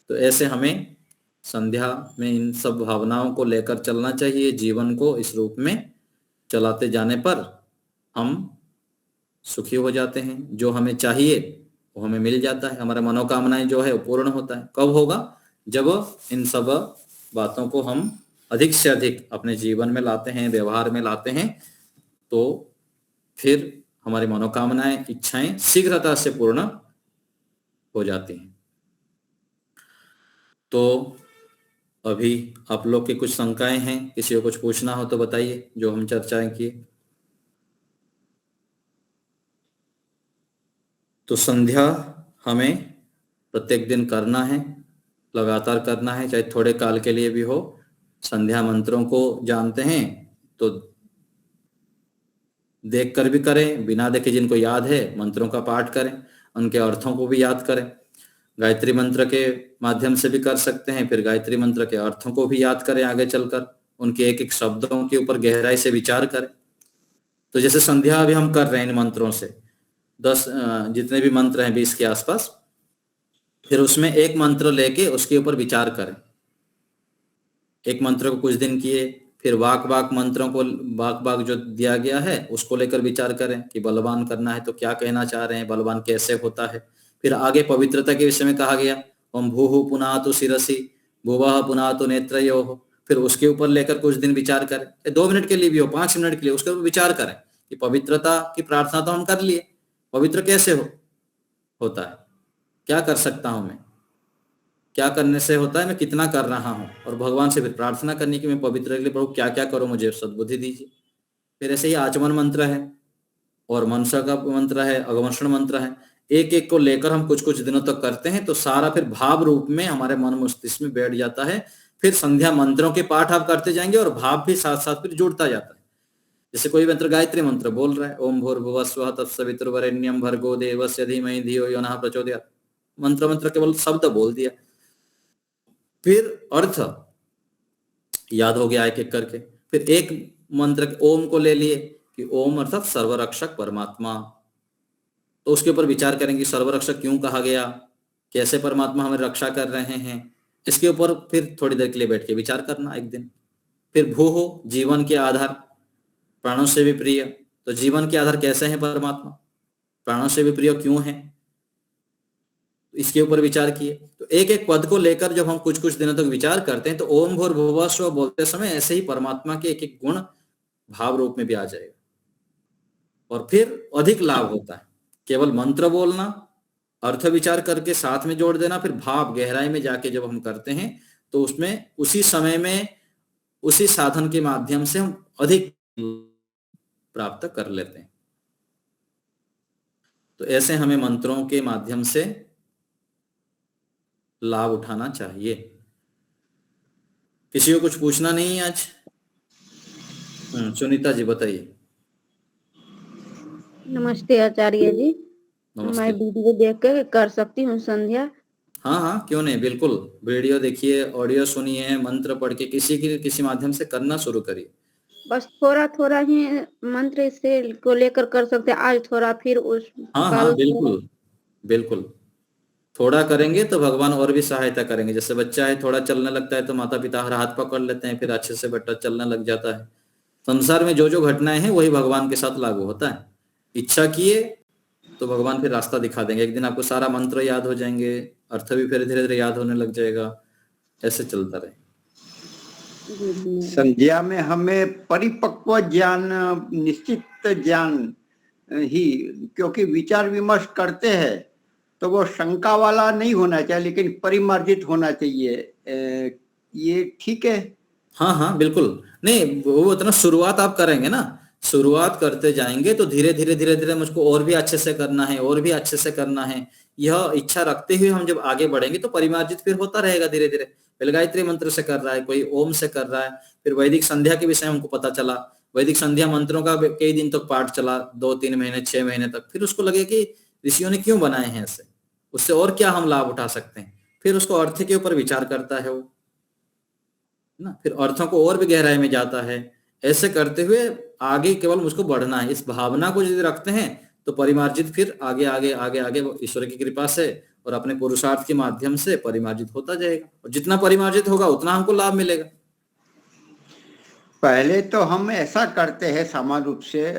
तो ऐसे हमें संध्या में इन सब भावनाओं को लेकर चलना चाहिए। जीवन को इस रूप में चलाते जाने पर हम सुखी हो जाते हैं। जो हमें चाहिए वो हमें मिल जाता है, हमारा मनोकामनाएं जो है वो पूर्ण होता है। कब होगा? जब इन सब बातों को हम अधिक से अधिक अपने जीवन में लाते हैं, व्यवहार में लाते हैं, तो फिर हमारी मनोकामनाएं, इच्छाएं शीघ्रता से पूर्ण हो जाती हैं। तो अभी आप लोग की कुछ शंकाएं हैं, किसी को कुछ पूछना हो तो बताइए, जो हम चर्चाएं किए। तो संध्या हमें प्रत्येक दिन करना है, लगातार करना है, चाहे थोड़े काल के लिए भी हो। संध्या मंत्रों को जानते हैं तो देख कर भी करें, बिना देखे जिनको याद है मंत्रों का पाठ करें, उनके अर्थों को भी याद करें। गायत्री मंत्र के माध्यम से भी कर सकते हैं, फिर गायत्री मंत्र के अर्थों को भी याद करें आगे चलकर, उनके एक एक शब्दों के ऊपर गहराई से विचार करें। तो जैसे संध्या अभी हम कर रहे हैं इन मंत्रों से, 10 जितने भी मंत्र हैं 20 के आसपास, फिर उसमें एक मंत्र लेके उसके ऊपर विचार करें। एक मंत्र को कुछ दिन किए, फिर वाक मंत्रों को, वाक जो दिया गया है उसको लेकर विचार करें कि बलवान करना है तो क्या कहना चाह रहे हैं, बलवान कैसे होता है। फिर आगे पवित्रता के विषय में कहा गया, ओम भूहु पुनातु शिरसि भुवः पुनातु नेत्रयोः, फिर उसके ऊपर लेकर कुछ दिन विचार करें। 2 मिनट के लिए भी हो, 5 मिनट के लिए उसके ऊपर विचार करें कि पवित्रता की प्रार्थना तो हम कर लिए, पवित्र कैसे होता है, क्या कर सकता हूं मैं, क्या करने से होता है, मैं कितना कर रहा हूं, और भगवान से फिर प्रार्थना करनी कि मैं पवित्र के लिए प्रभु क्या क्या करूं, मुझे सद्बुद्धि दीजिए। फिर ऐसे ही आचमन मंत्र है और मनसा का मंत्र है, अगमर्षण मंत्र है, एक एक को लेकर हम कुछ कुछ दिनों तक करते हैं तो सारा फिर भाव रूप में हमारे मन मस्तिष्क में बैठ जाता है। फिर संध्या मंत्रों के पाठ आप करते जाएंगे और भाव भी साथ साथ फिर जुड़ता जाता है। जैसे कोई मंत्र गायत्री मंत्र बोल रहा है, ओम भूर्भुवः स्वः तत्सवितुर्वरेण्यं भर्गो देवस्य धीमहि धियो यो नः प्रचोदयात्, मंत्र केवल शब्द बोल दिया, फिर अर्थ याद हो गया एक एक करके। फिर एक मंत्र ओम को ले लिए कि ओम अर्थात सर्वरक्षक परमात्मा, तो उसके ऊपर विचार करेंगे सर्वरक्षक क्यों कहा गया, कैसे परमात्मा हमें रक्षा कर रहे हैं, इसके ऊपर फिर थोड़ी देर के लिए बैठ के विचार करना एक दिन। फिर भूः जीवन के आधार, प्राणों से भी प्रिय, तो जीवन के आधार कैसे हैं परमात्मा, प्राणों से भी प्रिय क्यों है, इसके ऊपर विचार किए। तो एक एक पद को लेकर जब हम कुछ कुछ दिनों तक विचार करते हैं तो ओम भूर्भुवः स्वः बोलते समय ऐसे ही परमात्मा के एक एक गुण भाव रूप में भी आ जाएगा और फिर अधिक लाभ होता है। केवल मंत्र बोलना, अर्थ विचार करके साथ में जोड़ देना, फिर भाव गहराई में जाके जब हम करते हैं तो उसमें उसी समय में उसी साधन के माध्यम से हम अधिक प्राप्त कर लेते हैं। तो ऐसे हमें मंत्रों के माध्यम से लाभ उठाना चाहिए। किसी को कुछ पूछना नहीं है आज? सुनीता जी बताइए। नमस्ते आचार्य जी, नमस्ते। मैं वीडियो देख के कर सकती हूँ संध्या? हाँ हाँ, क्यों नहीं, बिल्कुल। वीडियो देखिए, ऑडियो सुनिए, मंत्र पढ़ के किसी माध्यम से करना शुरू करिए। बस थोड़ा थोड़ा ही मंत्र से को लेकर कर सकते हैं, आज थोड़ा फिर उस हाँ हाँ, कल थोड़ा। बिल्कुल बिल्कुल। थोड़ा करेंगे तो भगवान और भी सहायता करेंगे। जैसे बच्चा है, थोड़ा चलने लगता है तो माता पिता हर हाथ पकड़ लेते हैं, फिर अच्छे से बेटा चलने लग जाता है। संसार में जो जो घटनाएं हैं वही भगवान के साथ लागू होता है। इच्छा किए तो भगवान फिर रास्ता दिखा देंगे। एक दिन आपको सारा मंत्र याद हो जाएंगे, अर्थ भी फिर धीरे धीरे याद होने लग जाएगा। ऐसे चलता रहे। जी धन्यवाद। संध्या में हमें परिपक्व ज्ञान, निश्चित ज्ञान ही, क्योंकि विचार विमर्श करते हैं तो वो शंका वाला नहीं होना चाहिए, लेकिन परिमार्जित होना चाहिए। ये ठीक है? हाँ हाँ, बिल्कुल। नहीं, वो इतना शुरुआत आप करेंगे ना, शुरुआत करते जाएंगे तो धीरे धीरे धीरे धीरे मुझको और भी अच्छे से करना है, और भी अच्छे से करना है, यह इच्छा रखते हुए हम जब आगे बढ़ेंगे तो परिमार्जित फिर होता रहेगा धीरे धीरे। पहले गायत्री मंत्र से कर रहा है, कोई ओम से कर रहा है, फिर वैदिक संध्या के विषय हमको पता चला, वैदिक संध्या मंत्रों का कई दिन तक पाठ चला, 2-3 महीने 6 महीने तक। फिर उसको लगे कि ऋषियों ने क्यों बनाए हैं ऐसे, उससे और क्या हम लाभ उठा सकते हैं। फिर उसको अर्थ के ऊपर विचार करता है वो ना, फिर अर्थों को और भी गहराई में जाता है। ऐसे करते हुए आगे केवल मुझको बढ़ना है, इस भावना को यदि रखते हैं तो परिमार्जित फिर आगे आगे आगे आगे ईश्वर की कृपा से और अपने पुरुषार्थ के माध्यम से परिमार्जित होता जाएगा, और जितना परिमार्जित होगा उतना हमको लाभ मिलेगा। पहले तो हम ऐसा करते हैं सामान्य रूप से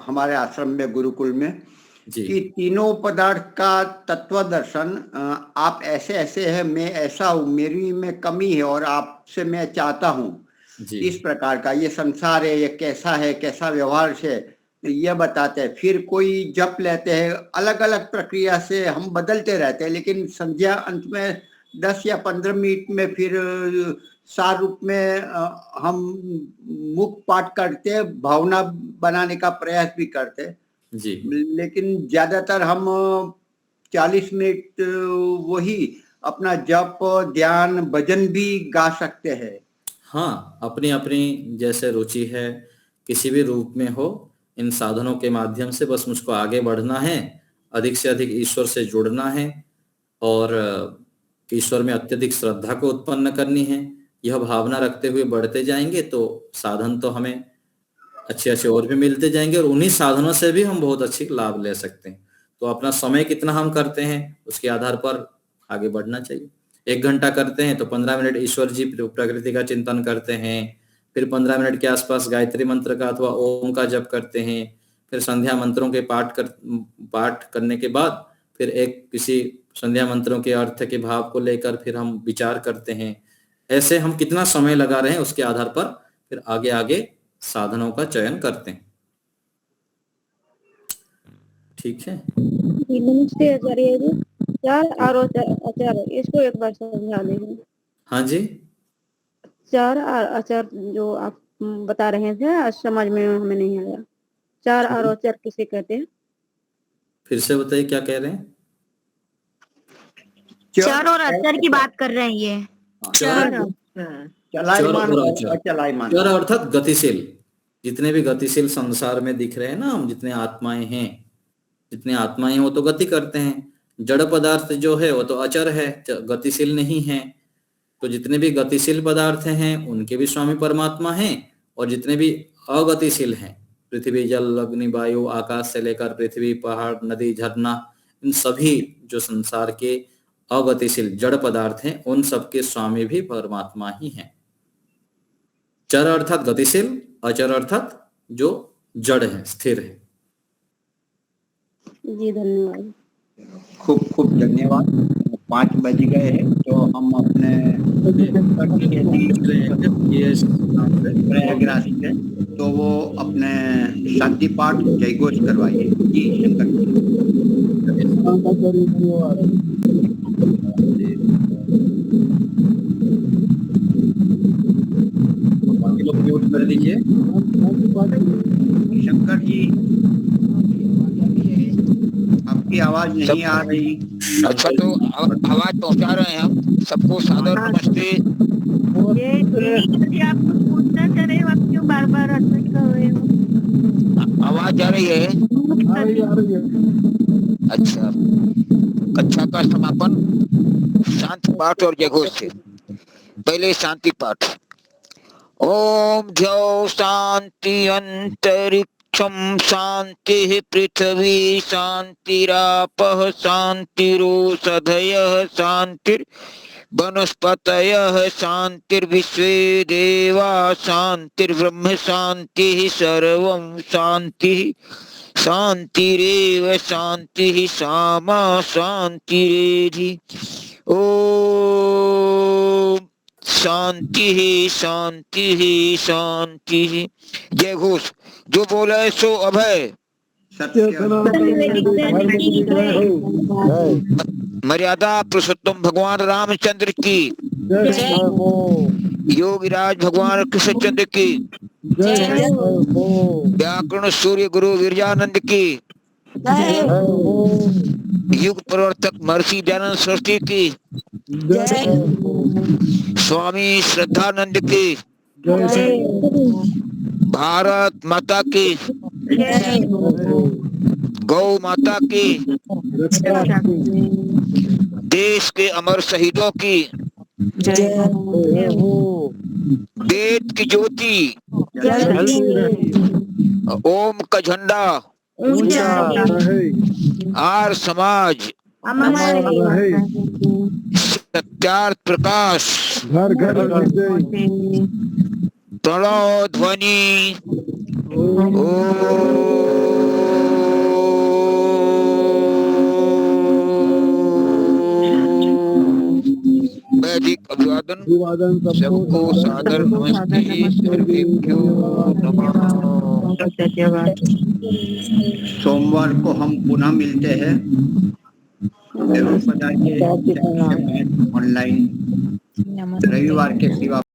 हमारे आश्रम में, गुरुकुल में, कि तीनों पदार्थ का तत्व दर्शन, आप ऐसे ऐसे है, मैं ऐसा हूँ, मेरी में कमी है और आपसे मैं चाहता हूँ, इस प्रकार का ये संसार है, ये कैसा है, कैसा व्यवहार है, ये बताते हैं। फिर कोई जप लेते हैं, अलग अलग प्रक्रिया से हम बदलते रहते हैं, लेकिन संध्या अंत में 10 या 15 मिनट में फिर सार रूप में हम मुख पाठ करते हैं, भावना बनाने का प्रयास भी करते हैं जी। लेकिन ज्यादातर हम 40 मिनट वही अपना जप, ध्यान, भजन भी गा सकते हैं। हाँ, अपनी अपनी जैसे रुचि है, किसी भी रूप में हो, इन साधनों के माध्यम से बस मुझको आगे बढ़ना है, अधिक से अधिक ईश्वर से जुड़ना है, और ईश्वर में अत्यधिक श्रद्धा को उत्पन्न करनी है। यह भावना रखते हुए बढ़ते जाएंगे तो साधन तो हमें अच्छे अच्छे और भी मिलते जाएंगे, और उन्हीं साधनों से भी हम बहुत अच्छी लाभ ले सकते हैं। तो अपना समय कितना हम करते हैं उसके आधार पर आगे बढ़ना चाहिए। 1 घंटा करते हैं तो 15 मिनट ईश्वर जी प्रकृति का चिंतन करते हैं, फिर 15 मिनट के आसपास गायत्री मंत्र का अथवा ओम का जप करते हैं, फिर संध्या मंत्रों के पाठ करने के बाद फिर एक किसी संध्या मंत्रों के अर्थ के भाव को लेकर फिर हम विचार करते हैं। ऐसे हम कितना समय लगा रहे हैं उसके आधार पर फिर आगे आगे साधनों का चयन करते हैं। ठीक है। नमस्ते आचार्य जी। 4 आचार इसको एक बार समझा दीजिए। हाँ जी। 4 आचार जो आप बता रहे थे, समझ में हमें नहीं आया। 4 आचार किसे कहते हैं? फिर से बताइए क्या कह रहे हैं? चर और अचर की बात कर रहे हैं ये। चर अर्थात गतिशील, जितने भी गतिशील संसार में दिख रहे हैं ना, हम जितने आत्माएं हैं, जितने आत्माएं वो तो गति करते हैं। जड़ पदार्थ जो है वो तो अचर है, गतिशील नहीं है। तो जितने भी गतिशील पदार्थ हैं उनके भी स्वामी परमात्मा हैं, और जितने भी अगतिशील हैं, पृथ्वी, जल, अग्नि, वायु, आकाश से लेकर पृथ्वी, पहाड़, नदी, झरना, इन सभी जो संसार के अगतिशील जड़ पदार्थ हैं उन सबके स्वामी भी परमात्मा ही हैं। चर अर्थात गतिशील, अचर अर्थात जो जड़ है, स्थिर है। जी धन्यवाद। खूब खूब धन्यवाद। 5 बज गए हैं तो हम अपने प्रयागराज से तो वो अपने शांति पाठ जय घोष करवाइए। जी शंकर कर दीजिए। शंकर जी, आपकी आवाज नहीं आ रही। अच्छा, तो आवाज पहुंचा रहे हैं हम सबको। सादर नमस्ते। आपको पूछना चाह रहे हो, आप क्यों बार बार अटक कर रहे हो? आवाज आ रही है? अच्छा, कक्षा का समापन शांति पाठ और जयघोष से। पहले शांति पाठ। ओम द्यौ शांति अंतरिक्षम शांति पृथ्वी शांतिरापः शांतिरोषधयः शांतिर वनस्पतयः शांतिर्विश्वे देवा शांतिर्ब्रह्म शांतिः सर्वं शांतिः शांतिरेव शांतिः सामा शांतिरेधि। ओम शांति शांति शांति। जय घोष। जो बोले सो अभय। मर्यादा पुरुषोत्तम भगवान रामचंद्र की, योगीराज भगवान कृष्णचंद्र की, व्याकरण सूर्य गुरु गिरिजानंद की, युग प्रवर्तक महर्षि दयानंद सरस्वती की, स्वामी श्रद्धानंद की, भारत माता की, गौ माता की, देश के अमर शहीदों की, वेद की ज्योति, ओम का झंडा, आर्य समाज, सत्यार्थ प्रकाश, प्रणव ध्वनि। वैदिक अभिवादन सबको सादर नमस्ते। सर्वेभ्यो नमः। सोमवार को हम पुनः मिलते हैं ऑनलाइन। रविवार के सिवा